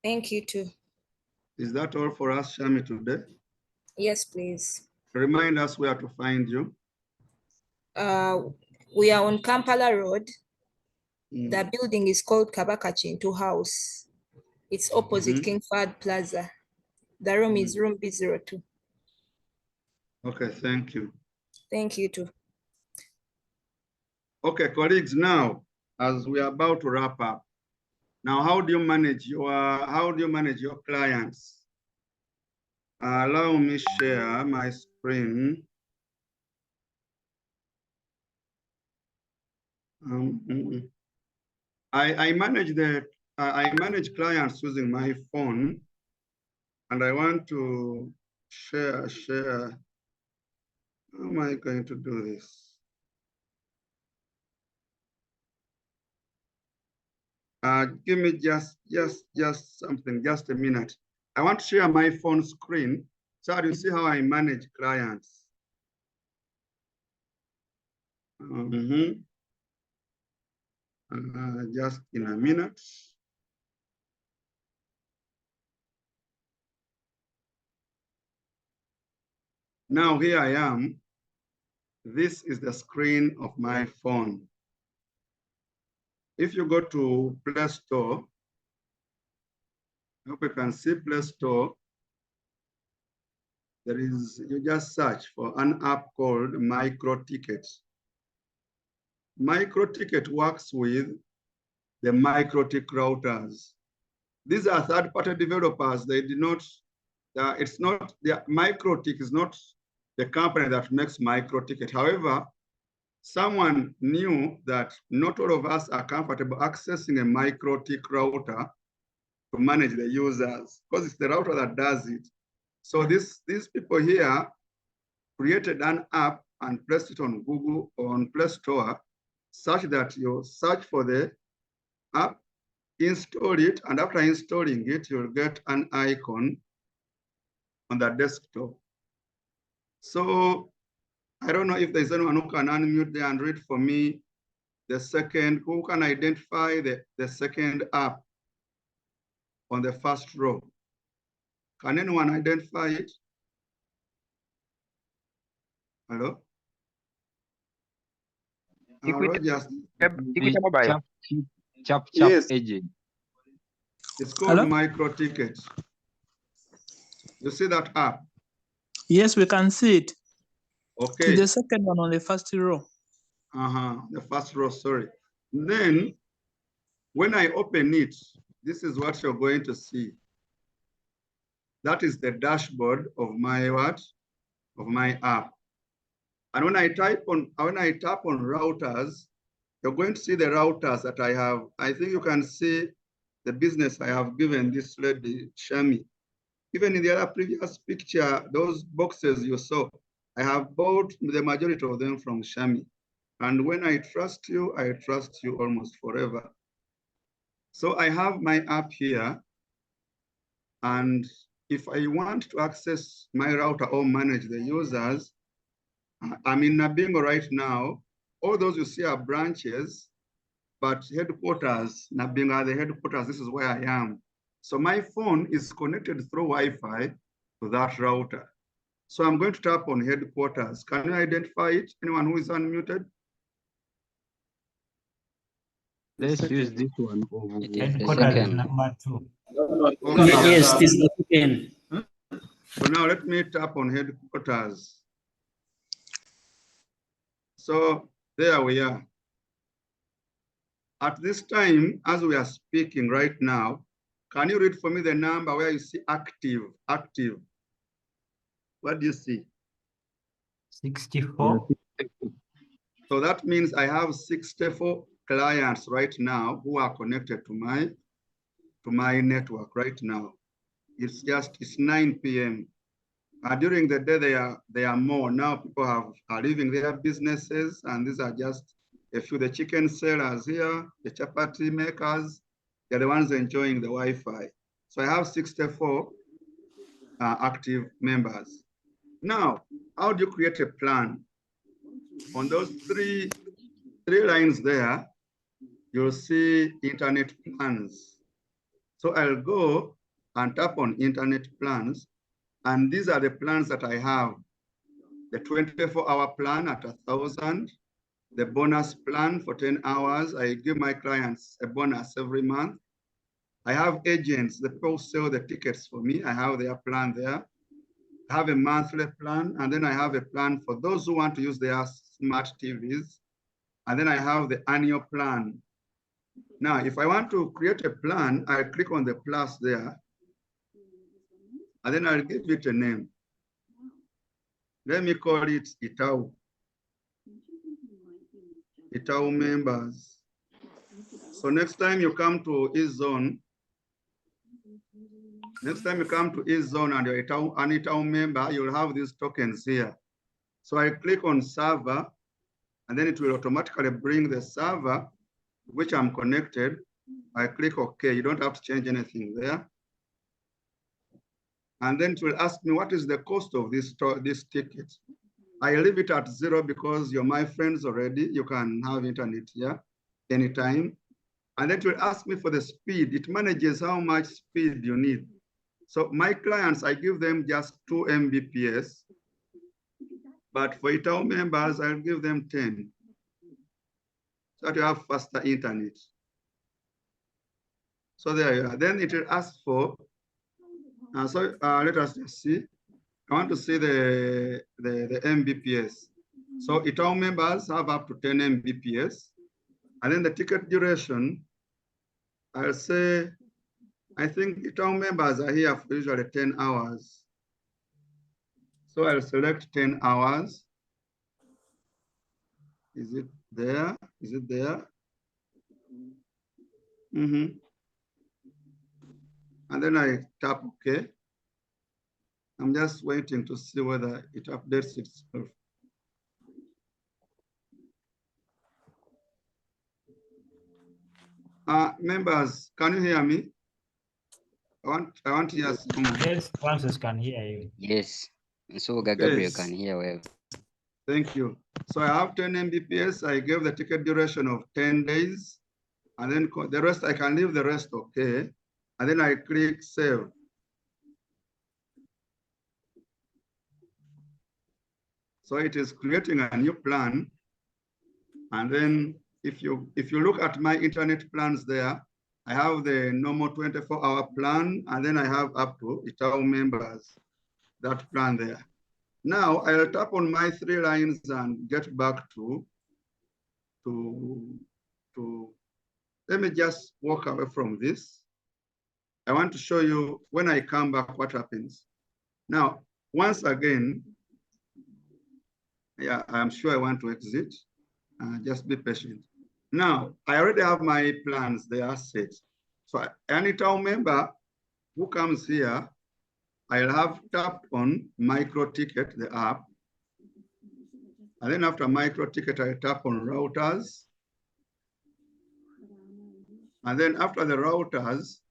Thank you too. Is that all for us, Shami, today? Yes, please. Remind us where to find you. We are on Kampala Road. The building is called Kabaka Chintu House. It's opposite King Fahd Plaza. The room is room B02. Okay, thank you. Thank you too. Okay, colleagues, now, as we are about to wrap up, now how do you manage your clients? Allow me share my screen. I manage clients using my phone, and I want to share. How am I going to do this? Give me just something, just a minute. I want to share my phone screen So you see how I manage clients. Just in a minute. Now here I am. This is the screen of my phone. If you go to Play Store, I hope you can see Play Store. You just search for an app called MicroTicket. MicroTicket works with the MikroTik routers. These are third-party developers. They did not, it's not, the MikroTik is not the company that makes MicroTicket. However, someone knew that not all of us are comfortable accessing a MikroTik router to manage the users, because it's the router that does it. So these people here created an app and placed it on Google or on Play Store, such that you search for the app, install it, and after installing it, you'll get an icon on the desktop. So I don't know if there's anyone who can unmute there and read for me the second, who can identify the second app on the first row. Can anyone identify it? Hello? Rogers. Chap Yes. agent. It's called Hello? MikroTicket. You see that app? Yes, we can see it. Okay. The second one on the first row. The first row, sorry. Then when I open it, this is what you're going to see. That is the dashboard of my what? Of my app. And when I tap on routers, you're going to see the routers that I have. I think you can see the business I have given this lady, Shami. Even in the other previous picture, those boxes you saw, I have bought the majority of them from Shami. And when I trust you almost forever. So I have my app here. And if I want to access my router or manage the users, I'm in Nabingo right now. All those you see are branches, but headquarters, Nabingo are the headquarters. This is where I am. So my phone is connected through Wi-Fi to that router. So I'm going to tap on headquarters. Can you identify it? Anyone who is unmuted? Let's use this one. Headquarters is number 2. Okay. Yes, this is the second. So now let me tap on headquarters. So there we are. At this time, as we are speaking right now, can you read for me the number where you see active? Active. What do you see? 64. So that means I have 64 clients right now who are connected to my network right now. It's 9 p.m. During the day they are more. Now people are leaving their businesses, and these are just a few. The chicken sellers here, the chapati makers, they're the ones enjoying the Wi-Fi. So I have 64 active members. Now, how do you create a plan? On those three lines there, you'll see internet plans. So I'll go and tap on internet plans. And these are the plans that I have. The 24-hour plan at 1,000, the bonus plan for 10 hours. I give my clients a bonus every month. I have agents, the people sell the tickets for me. I have their plan there. I have a monthly plan, and then I have a plan for those who want to use their smart TVs. And then I have the annual plan. Now, if I want to create a plan, I click on the plus there, and then I'll give it a name. Let me call it ITAU. ITAU members. So next time you come to East Zone, and you're an ITAU member, you'll have these tokens here. So I click on server, and then it will automatically bring the server which I'm connected. I click OK. You don't have to change anything there. And then it will ask me, what is the cost of this ticket? I leave it at 0 because you're my friends already. You can have internet here anytime. And then it will ask me for the speed. It manages how much speed you need. So my clients, I give them just 2 Mbps. But for ITAU members, I'll give them 10. So that you have faster internet. So there you are. Then it will ask for, let us just see. I want to see the Mbps. So ITAU members have up to 10 Mbps. And then the ticket duration, I'll say, I think ITAU members are here for usually 10 hours. So I'll select 10 hours. Is it there? Is it there? And then I tap OK. I'm just waiting to see whether it updates itself. Members, can you hear me? I want to hear someone. Yes, Francis can hear you. Yes. So Gabriel can hear well. Thank you. So I have 10 Mbps. I gave the ticket duration of 10 days. And then the rest, I can leave the rest okay. And then I click save. So it is creating a new plan. And then if you look at my internet plans there, I have the normal 24-hour plan, and then I have up to ITAU members, that plan there. Now I'll tap on my 3 lines and get back to let me just walk away from this. I want to show you when I come back what happens. Now, once again, yeah, I'm sure I want to exit. Just be patient. Now, I already have my plans, they are set. So any ITAU member who comes here, I'll have tapped on micro ticket, the app. And then after micro ticket, I tap on routers. And then after the routers,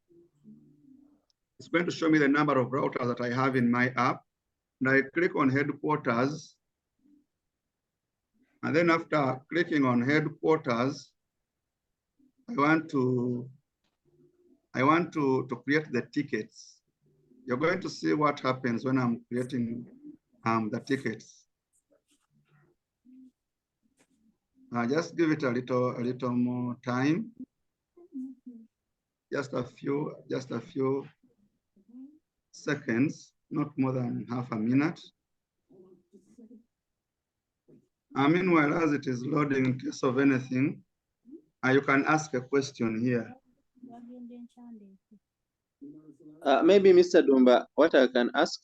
it's going to show me the number of routers that I have in my app. And I click on headquarters. And then after clicking on headquarters, I want to create the tickets. You're going to see what happens when I'm creating the tickets. Just give it a little more time. Just a few seconds, not more than half a minute. Meanwhile, as it is loading, in case of anything, you can ask a question here. Maybe Mr. Dumba, what I can ask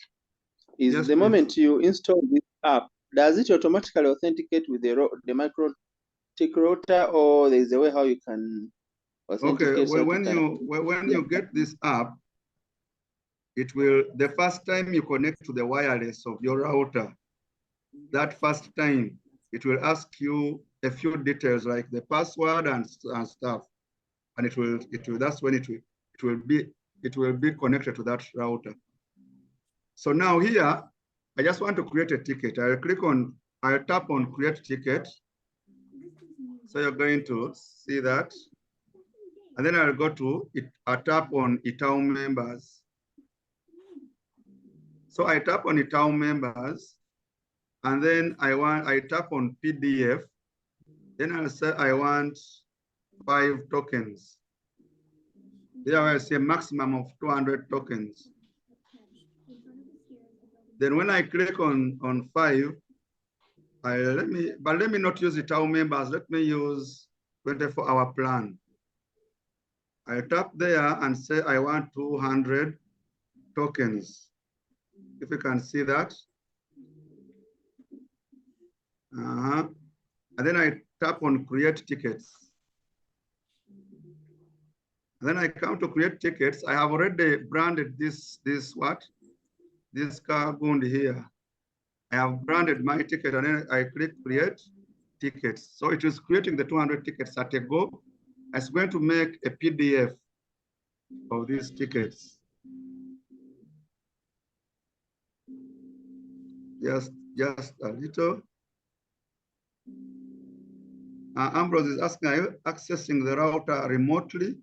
is Yes, the please. moment you install this app, does it automatically authenticate with the micro tick router, or there is a way how you can authenticate? Okay, well, when you get this app, it will, the first time you connect to the wireless of your router, that first time, it will ask you a few details like the password and stuff, and it will that's when it will be connected to that router. So now here, I just want to create a ticket. I'll tap on create ticket. So you're going to see that, and then I'll go to it. I tap on ITAU members. So I tap on ITAU members, and then I tap on PDF. Then I'll say I want 5 tokens. There I say maximum of 200 tokens. Then when I click on 5, let me not use ITAU members. Let me use 24-hour plan. I tap there and say I want 200 tokens. If you can see that. And then I tap on create tickets. And then I come to create tickets. I have already branded this car gund here. I have branded my ticket, and then I click create tickets. So it is creating the 200 tickets at a go. It's going to make a PDF of these tickets. just a little. Ambrose is asking, are you accessing the router remotely?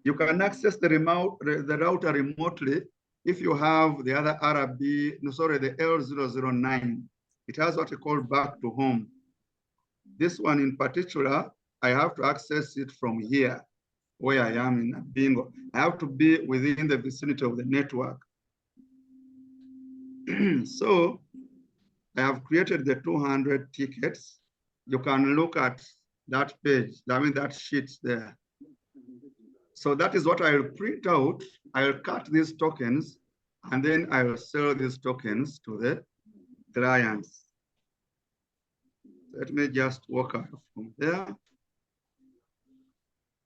You can access the router remotely if you have the other the L009. It has what we call back to home. This one in particular, I have to access it from here, where I am in Bingo. I have to be within the vicinity of the network. So I have created the 200 tickets. You can look at that page, that sheet there. So that is what I'll print out. I'll cut these tokens, and then I'll sell these tokens to the clients. Let me just walk away from there.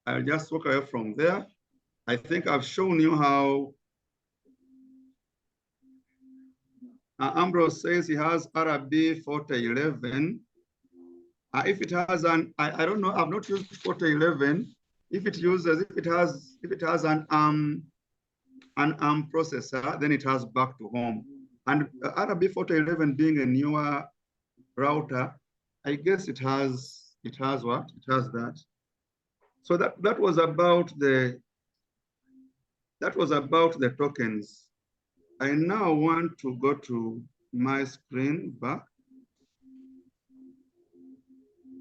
I'll just walk away from there. I think I've shown you how Ambrose says he has RB 4011. If it has an, I don't know, I've not used 4011. If it has an ARM processor, then it has back to home. And RB 4011 being a newer router, I guess it has what? It has that. So that was about the tokens. I now want to go to my screen back.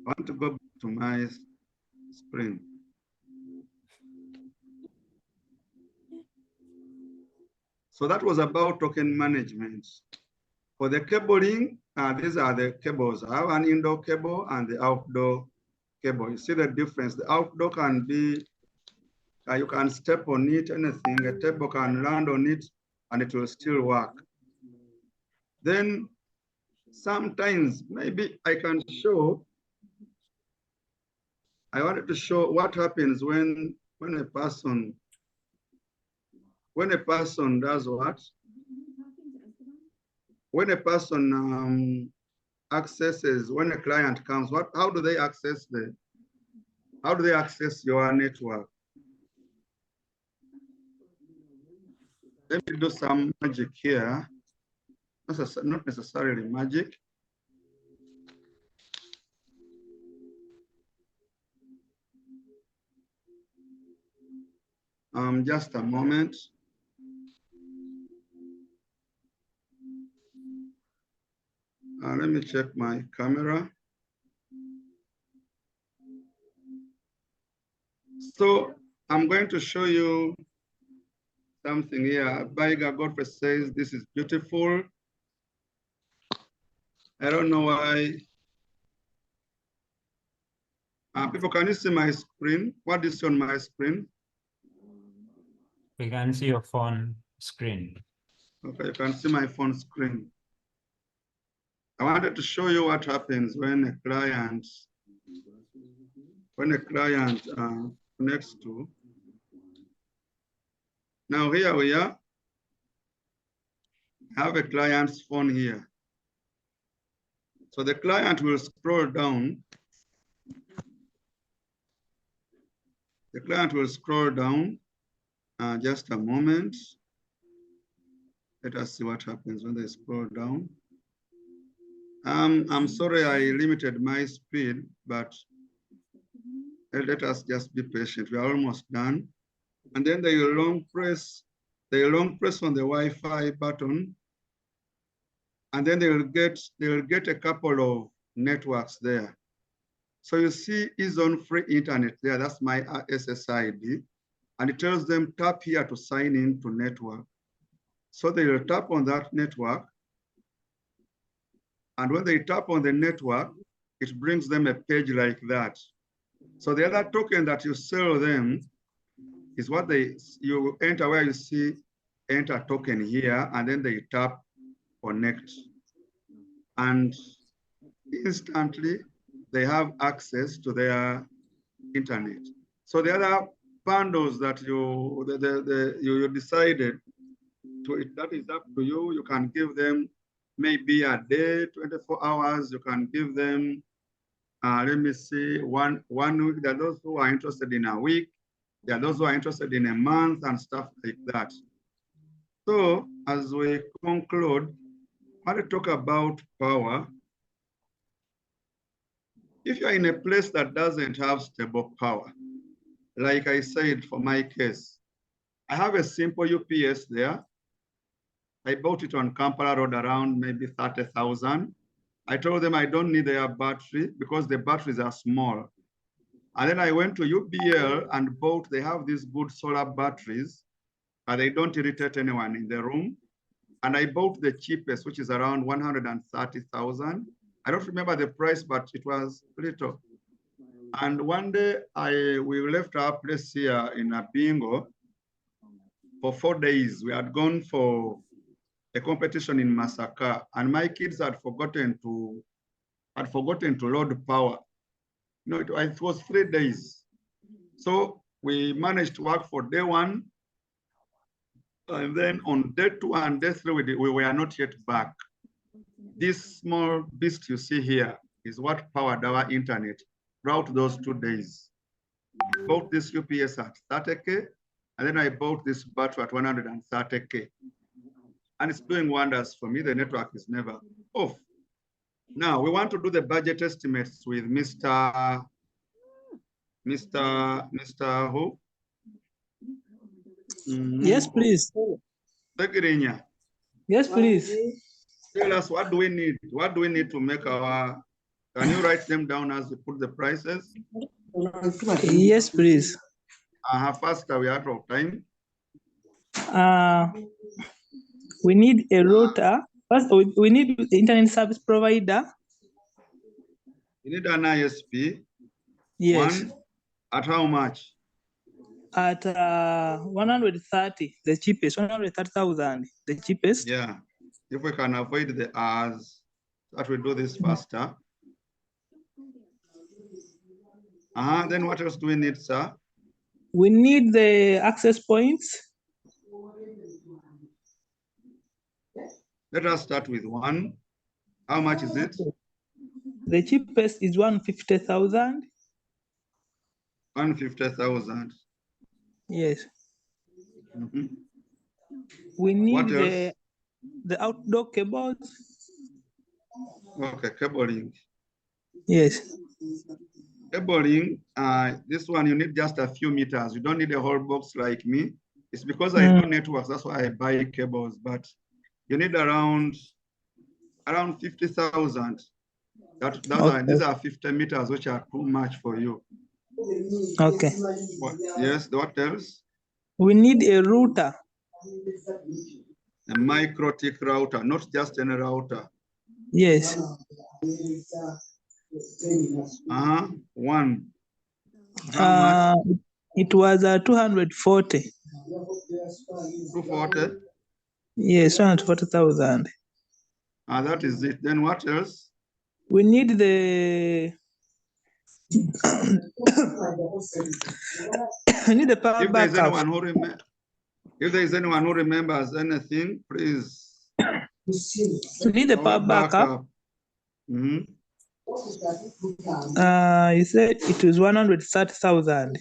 I want to go back to my screen. So that was about token management. For the cabling, these are the cables. I have an indoor cable and the outdoor cable. You see the difference. The outdoor can be, you can step on it, anything. A table can land on it and it will still work. Then sometimes maybe I can show, I wanted to show what happens when a person does what? When a person accesses, when a client comes, how do they access your network? Let me do some magic here. Not necessarily magic. Just a moment. Let me check my camera. So I'm going to show you something here. Baiga Godfrey says, this is beautiful. I don't know why. People, can you see my screen? What is on my screen? We can see your phone screen. Okay, you can see my phone screen. I wanted to show you what happens when a client connects to. Now here we are. I have a client's phone here. So the client will scroll down. The client will scroll down. Just a moment. Let us see what happens when they scroll down. I'm sorry I limited my speed, but let us just be patient. We are almost done. And then they will long press on the Wi-Fi button, and then they will get a couple of networks there. So you see is on free internet there. That's my SSID, and it tells them tap here to sign in to network. So they will tap on that network. And when they tap on the network, it brings them a page like that. So the other token that you sell them is what you enter where you see enter token here, and then they tap connect. And instantly they have access to their internet. So the other bundles that you decided to, that is up to you. You can give them maybe a day, 24 hours. You can give them, let me see, one week. There are those who are interested in a week. There are those who are interested in a month and stuff like that. So as we conclude, when I talk about power, if you're in a place that doesn't have stable power, like I said, for my case, I have a simple UPS there. I bought it on Kampala Road around maybe 30,000. I told them I don't need their battery because the batteries are small. And then I went to UBL and bought, they have these good solar batteries, and they don't irritate anyone in the room. And I bought the cheapest, which is around 130,000. I don't remember the price, but it was little. And one day we left our place here in Abingo for 4 days. We had gone for a competition in Masaka, and my kids had forgotten to load power. No, it was 3 days. So we managed to work for day 1. And then on day 2 and day 3, we were not yet back. This small beast you see here is what powered our internet throughout those 2 days. I bought this UPS at 30K, and then I bought this battery at 130K. And it's doing wonders for me. The network is never off. Now we want to do the budget estimates with Mr. Who? Yes, please. Segirinya. Yes, please. Tell us, what do we need? What do we need to make our, can you write them down as we put the prices? Yes, please. How fast are we out of time? We need a router. First, we need the internet service provider. You need an ISP. Yes. One, at how much? At 130, the cheapest, 130,000, the cheapest. Yeah, if we can avoid the hours, that we do this faster. Then what else do we need, sir? We need the access points. Let us start with 1. How much is it? The cheapest is 150,000. 150,000. Yes. We need the outdoor cables. Okay, cabling. Yes. Cabling, this one you need just a few meters. You don't need a whole box like me. It's because I do networks, that's why I buy cables, but you need around 50,000. These are 50 meters, which are too much for you. Okay. Yes, what else? We need a router. A micro-tick router, not just any router. Yes. 1. How much? It was 240. 240? Yes, 240,000. That is it. Then what else? We need the we need the power backup. If there is anyone who remembers anything, please. We need the power backup. You said it was 130,000.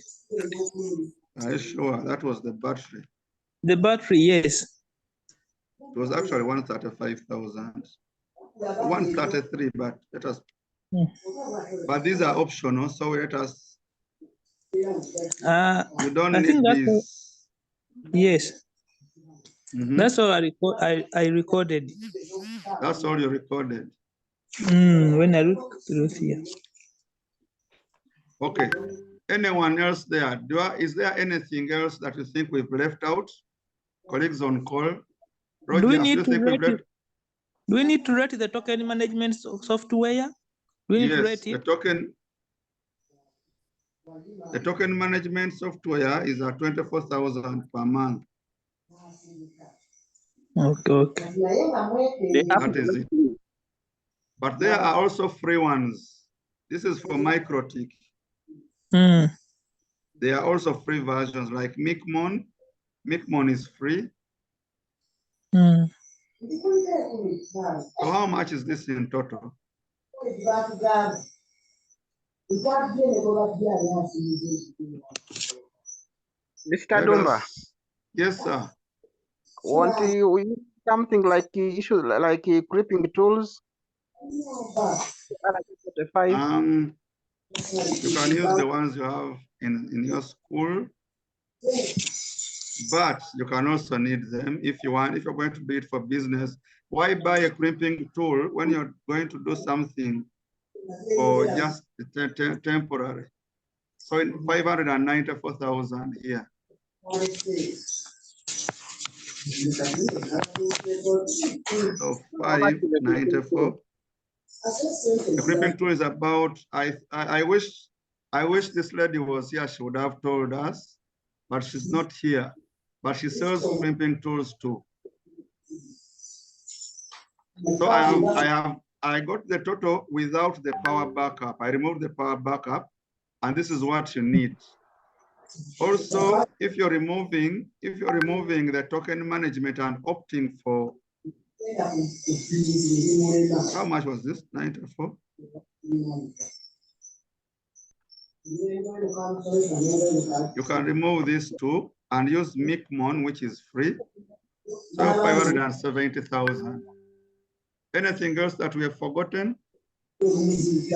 Are you sure that was the battery? The battery, yes. It was actually 135,000. 133, but let us. But these are optional, so let us. You don't need these. Yes. That's all I recorded. That's all you recorded. When I look through here. Okay. Anyone else there? Is there anything else that you think we've left out? Colleagues on call. Roger, do we need to rate the token management software? Do we need to rate it? The token management software is at 24,000 per month. Okay. That is it. But there are also free ones. This is for MikroTik. There are also free versions like Micmon. Micmon is free. So how much is this in total? Mr. Dumba. Yes, sir. Won't you something like issues like clipping tools? You can use the ones you have in your school, but you can also need them if you want. If you're going to do it for business, why buy a crimping tool when you're going to do something for just temporary? So in 594,000 here. So 594. The crimping tool is about, I wish this lady was here, she would have told us, but she's not here. But she sells crimping tools too. So I got the total without the power backup. I removed the power backup, and this is what you need. Also, if you're removing the token management and opting for, how much was this? 94. You can remove this too and use MICMON, which is free. So 570,000. Anything else that we have forgotten? Maybe,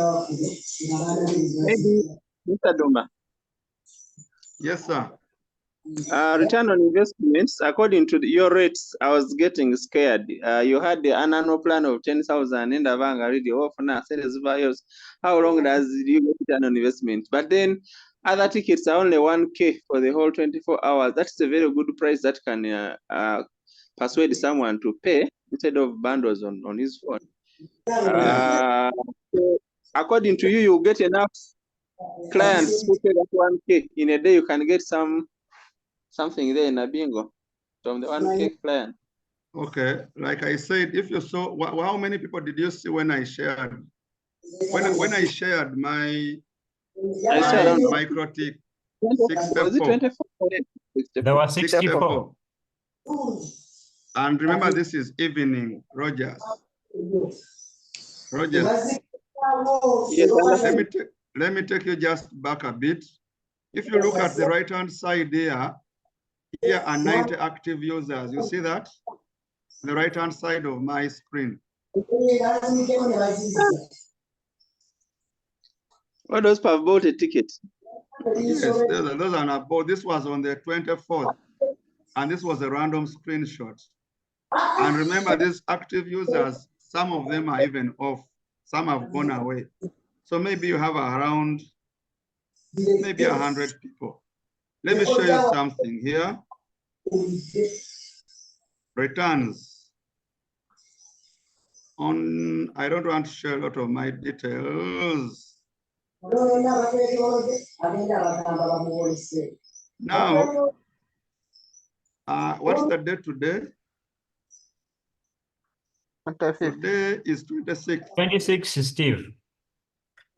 Mr. Dumba. Yes, sir. Return on investments, according to your rates, I was getting scared. You had the annual plan of 10,000 in the bank already off now. How long does you get return on investment? But then other tickets are only 1K for the whole 24 hours. That's a very good price that can persuade someone to pay instead of bundles on his phone. So according to you, you get enough clients who pay that 1K. In a day, you can get something there in a bingo from the 1K client. Okay, like I said, if you saw, how many people did you see when I shared? When I shared my micro tick, 64. Was it 24? There were 64. And remember, this is evening, Rogers. Rogers. Yes, let me take you just back a bit. If you look at the right-hand side here are 90 active users. You see that? The right-hand side of my screen. What those have bought a ticket? Yes, those are not bought. This was on the 24th, and this was a random screenshot. And remember, these active users, some of them are even off. Some have gone away. So maybe you have around maybe 100 people. Let me show you something here. Returns. I don't want to share a lot of my details. Now, what's the date today? Today is 26. 26, Steve.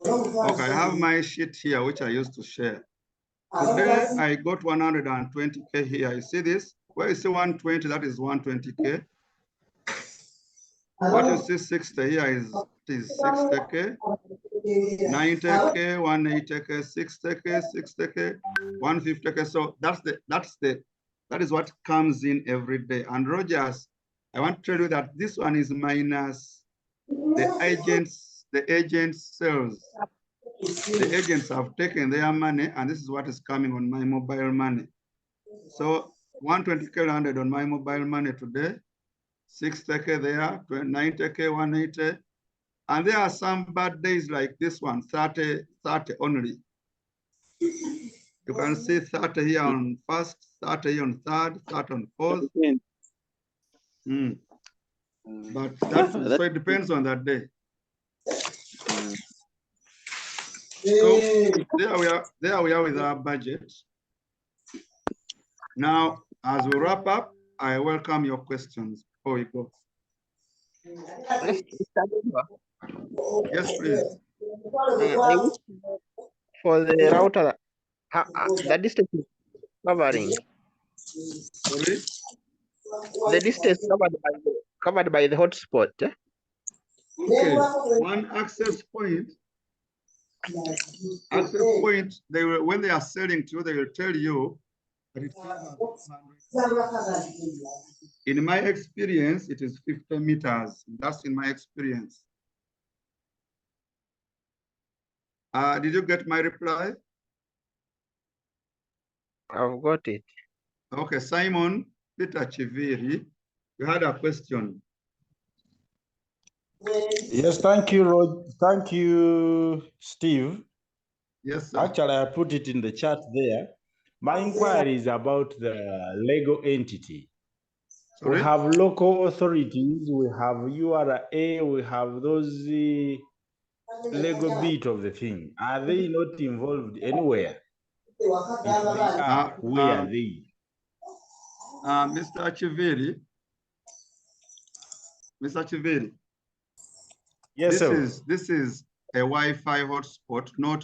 Okay, I have my sheet here, which I used to share. Today, I got 120K here. You see this? Where you see 120, that is 120K. What you see 60 here is 60K, 90K, 180K, 60K, 60K, 150K. So that is what comes in every day. And Rogers, I want to tell you that this one is minus the agents sales. The agents have taken their money, and this is what is coming on my mobile money. So 120K landed on my mobile money today, 60K there, 90K, 180. And there are some bad days like this one, 30 only. You can see 30 here on first, 30 here on third, 30 on fourth. But so it depends on that day. So there we are with our budget. Now, as we wrap up, I welcome your questions before we go. Yes, please. For the router, the distance is covering. Sorry? The distance covered by the hotspot. Okay, one access point. Access point, when they are selling to you, they will tell you but it says 100. In my experience, it is 50 meters. That's in my experience. Did you get my reply? I've got it. Okay, Simon Peter Chiviri, you had a question. Yes, thank you, Rod. Thank you, Steve. Yes, sir. Actually, I put it in the chat there. My inquiry is about the legal entity. Sorry? We have local authorities, we have URA, we have those legal bit of the thing. Are they not involved anywhere? If they are, where are they? Mr. Chiviri. Mr. Chiviri. Yes, sir. This is a Wi-Fi hotspot, not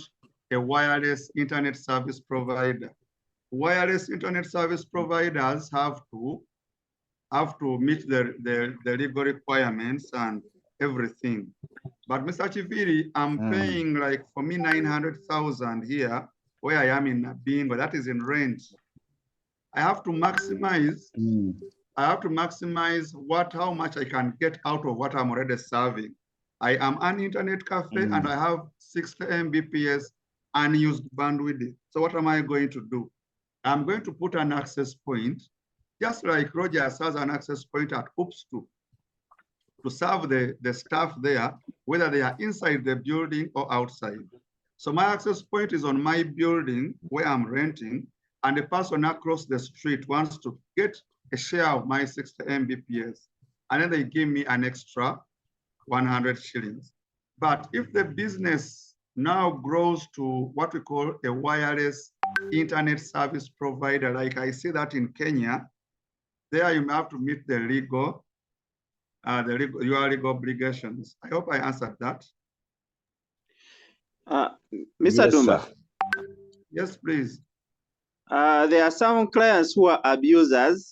a wireless internet service provider. Wireless internet service providers have to meet the legal requirements and everything. But Mr. Chiviri, I'm paying like for me 900,000 here where I am in Bingo. That is in rent. I have to maximize. I have to maximize how much I can get out of what I'm already serving. I am an internet cafe and I have 60 Mbps unused bandwidth. So what am I going to do? I'm going to put an access point, just like Rogers has an access point at Oops2, to serve the staff there, whether they are inside the building or outside. So my access point is on my building where I'm renting, and the person across the street wants to get a share of my 60 Mbps. And then they give me an extra 100 shillings. But if the business now grows to what we call a wireless internet service provider, like I see that in Kenya, there you may have to meet the legal obligations. I hope I answered that. Mr. Yes, Dumba. sir. Yes, please. There are some clients who are abusers.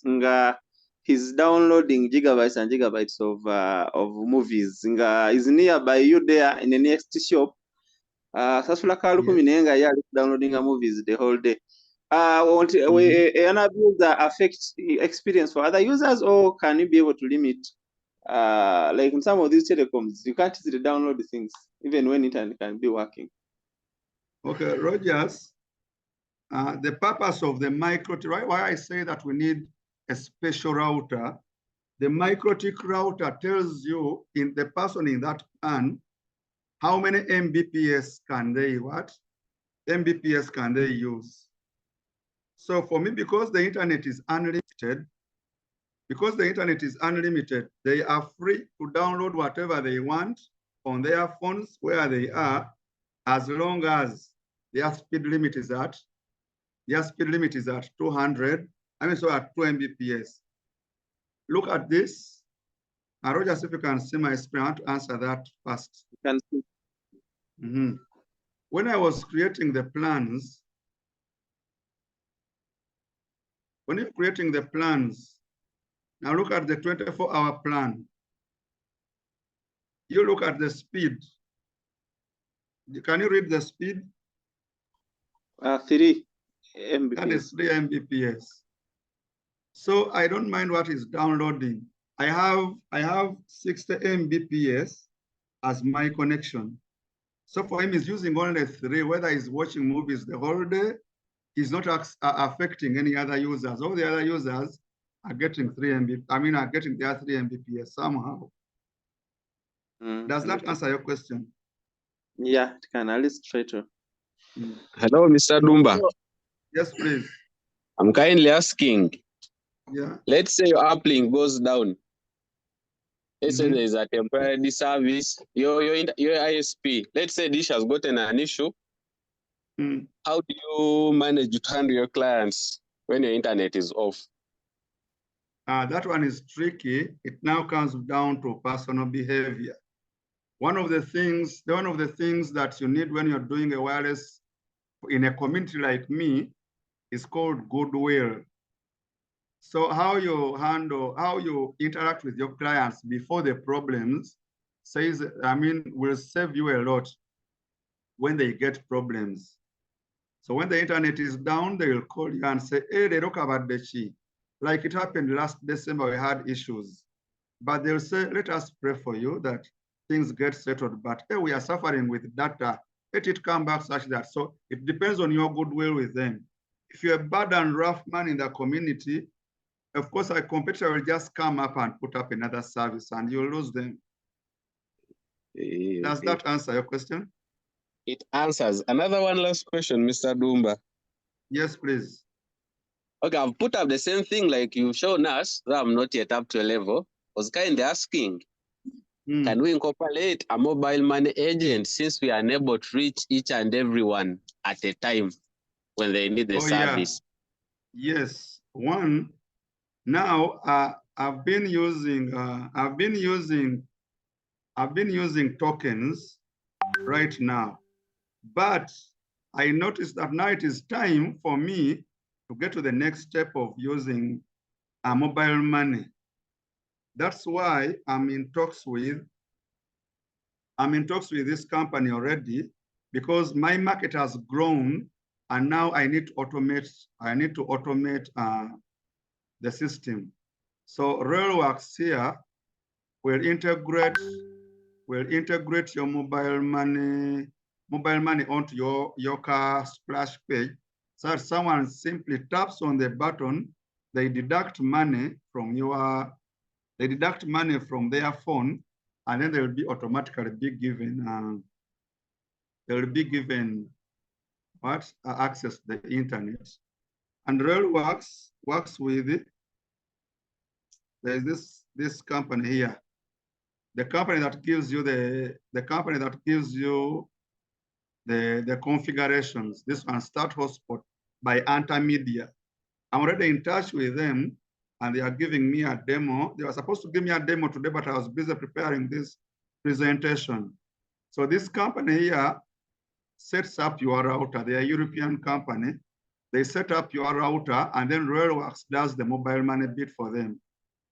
He's downloading gigabytes and gigabytes of movies. Is nearby you there in the next shop. Sasula kalukumi nenga yali downloading movies the whole day. An abuser affects experience for other users, or can you be able to limit? Like in some of these telecoms, you can't easily download the things, even when internet can be working. Okay, Rogers, the purpose of the MikroTik, why I say that we need a special router, the MikroTik router tells you in the person in that plan, how many Mbps can they Mbps can they use? So for me, because the internet is unlimited, they are free to download whatever they want on their phones where they are, as long as their speed limit is at 200. So at 2 Mbps. Look at this. Rogers, if you can see my screen, I want to answer that first. You can see. When I was creating the plans, now look at the 24-hour plan. You look at the speed. Can you read the speed? 3 Mbps. That is 3 Mbps. So I don't mind what is downloading. I have 60 Mbps as my connection. So for him, he's using only 3, whether he's watching movies the whole day, he's not affecting any other users. All the other users are getting 3 Mbps. Are getting their 3 Mbps somehow. Does that answer your question? Yeah, it can. At least try to. Hello, Mr. Dumba. Yes, please. I'm kindly asking. Yeah. Let's say your uplink goes down. Let's say there is a temporary service. Your ISP. Let's say Dish has gotten an issue. How do you manage to handle your clients when your internet is off? That one is tricky. It now comes down to personal behavior. One of the things that you need when you're doing a wireless in a community like me is called goodwill. So how you interact with your clients before the problems will save you a lot when they get problems. So when the internet is down, they will call you and say, hey, they talk about the chi. Like it happened last December, we had issues. But they'll say, let us pray for you that things get settled. But hey, we are suffering with data. Let it come back such that. So it depends on your goodwill with them. If you're a bad and rough man in the community, of course, a competitor will just come up and put up another service and you'll lose them. Does that answer your question? It answers. Another one last question, Mr. Dumba. Yes, please. Okay, I've put up the same thing like you've shown us, though I'm not yet up to a level. I was kind of asking, can we incorporate a mobile money agent since we are unable to reach each and everyone at a time when they need the service? Yeah. Yes. One, now I've been using tokens right now, but I noticed that now it is time for me to get to the next step of using mobile money. That's why I'm in talks with this company already, because my market has grown and now I need to automate the system. So Railworks here will integrate your mobile money onto your car splash page, so that someone simply taps on the button, they deduct money from their phone, and then they will be automatically given access to the internet. And Railworks works with it. There's this company here, the company that gives you the configurations. This one, Start Hotspot by Antamedia. I'm already in touch with them, and they are giving me a demo. They were supposed to give me a demo today, but I was busy preparing this presentation. So this company here sets up your router. They are a European company. They set up your router, and then Railworks does the mobile money bit for them.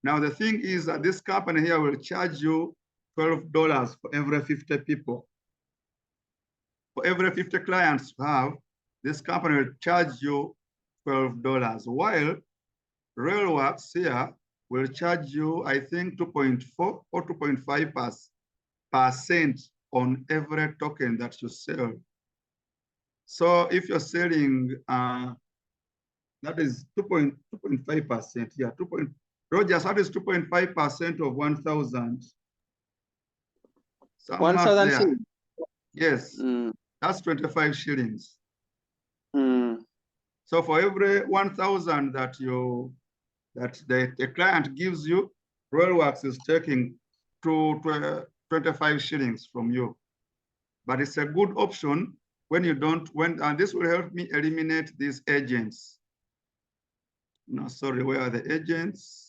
Now, the thing is that this company here will charge you $12 for every 50 people. For every 50 clients you have, this company will charge you $12, while Railworks here will charge you, I think, 2.4 or 2.5% on every token that you sell. So if you're selling, that is 2.5%. Yeah, Rogers, that is 2.5% of 1,000. 1,000 shillings? Yes, that's 25 shillings. So for every 1,000 that the client gives you, Railworks is taking 25 shillings from you. But it's a good option when you don't, and this will help me eliminate these agents. No, sorry, where are the agents?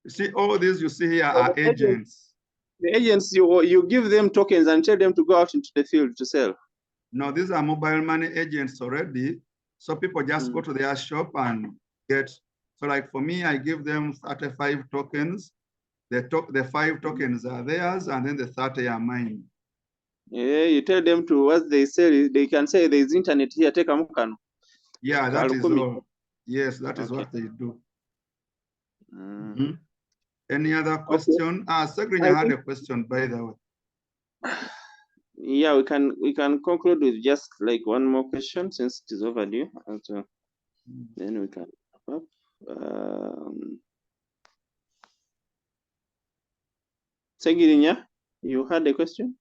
You see, all these you see here are agents. The agents, you give them tokens and tell them to go out into the field to sell. No, these are mobile money agents already. So people just go to their shop and get. So like for me, I give them 35 tokens. The 5 tokens are theirs, and then the 30 are mine. Yeah, you tell them to what they sell. They can say there's internet here, take a mukano. Yeah, that is all. Yes, that is what they do. Any other question? Segrinya had a question, by the way. Yeah, we can conclude with just like one more question since it is overdue. And so then we can wrap up. Segirinya, you had a question?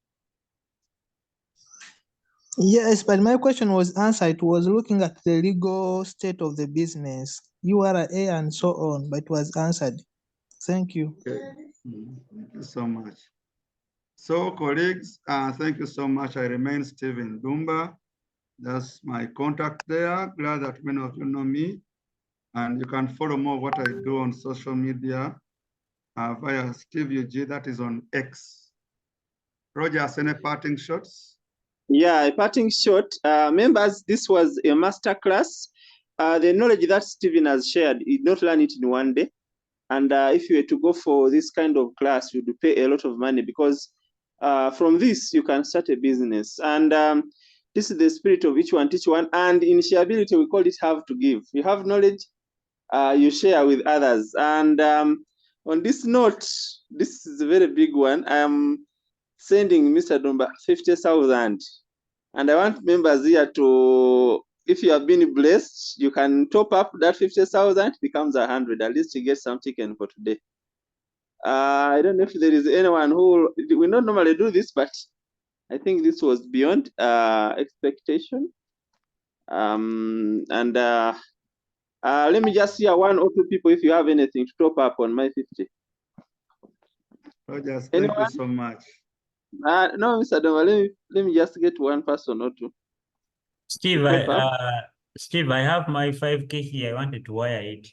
Yes, but my question was answered. It was looking at the legal state of the business, URA and so on, but it was answered. Thank you. Okay. Thank you so much. So colleagues, thank you so much. I remain Stephen Dumba. That's my contact there. Glad that many of you know me. And you can follow more what I do on social media via Steve UG, that is on X. Rogers, any parting shots? Yeah, a parting shot. Members, this was a master class. The knowledge that Stephen has shared, you not learn it in one day. And if you were to go for this kind of class, you'd pay a lot of money because from this, you can start a business. And This is the spirit of each one, teach one. And in shareability, we call it have to give. You have knowledge, you share with others. And on this note, this is a very big one. I am sending Mr. Dumba 50,000. And I want members here to, if you have been blessed, you can top up that 50,000, becomes 100. At least you get some chicken for today. I don't know if there is anyone who, we not normally do this, but I think this was beyond expectation. Let me just hear one or two people if you have anything to top up on my 50. Rogers, thank you so much. No, Mr. Doma, let me just get one person or two. Steve, Steve, I have my 5K here. I wanted to wire it.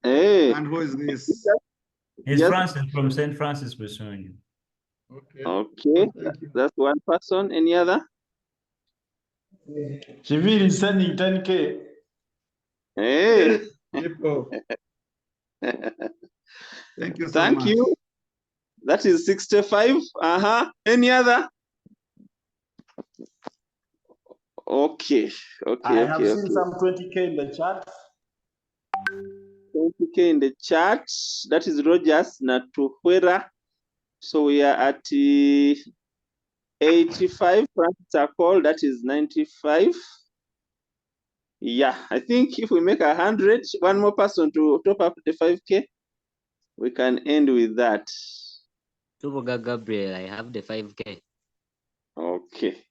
Hey. And who is this? It's Yes. Francis from St. Francis, Busunyu. Okay. Okay, that's one person. Any other? Shivir is sending 10K. Hey. People. Thank you so Thank much. you. That is 65. Any other? Okay. I have seen some 20K in the chat. 20K in the chat. That is Rogers Natuhuera. So we are at 85. Francis are called. That is 95. Yeah, I think if we make 100, one more person to top up the 5K, we can end with that. Tuboga Gabriel, I have the 5K. Okay.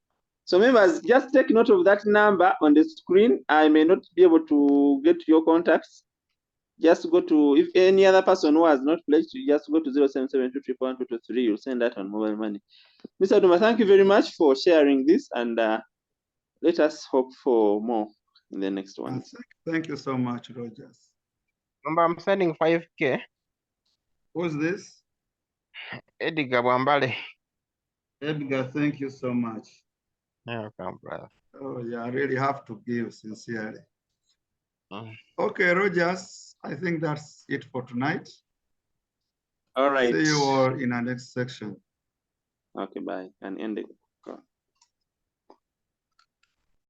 So members, just take note of that number on the screen. I may not be able to get your contacts. Just go to, if any other person who has not pledged, you just go to 0772312223. You'll send that on mobile money. Mr. Duma, thank you very much for sharing this, and let us hope for more in the next one. Thank you so much, Rogers. I'm sending 5K. Who's this? Edgar Wambale. Edgar, thank you so much. Welcome, brother. Oh, yeah, I really have to give sincerely. Okay, Rogers, I think that's it for tonight. All right. See you all in our next section. Okay, bye. And end it.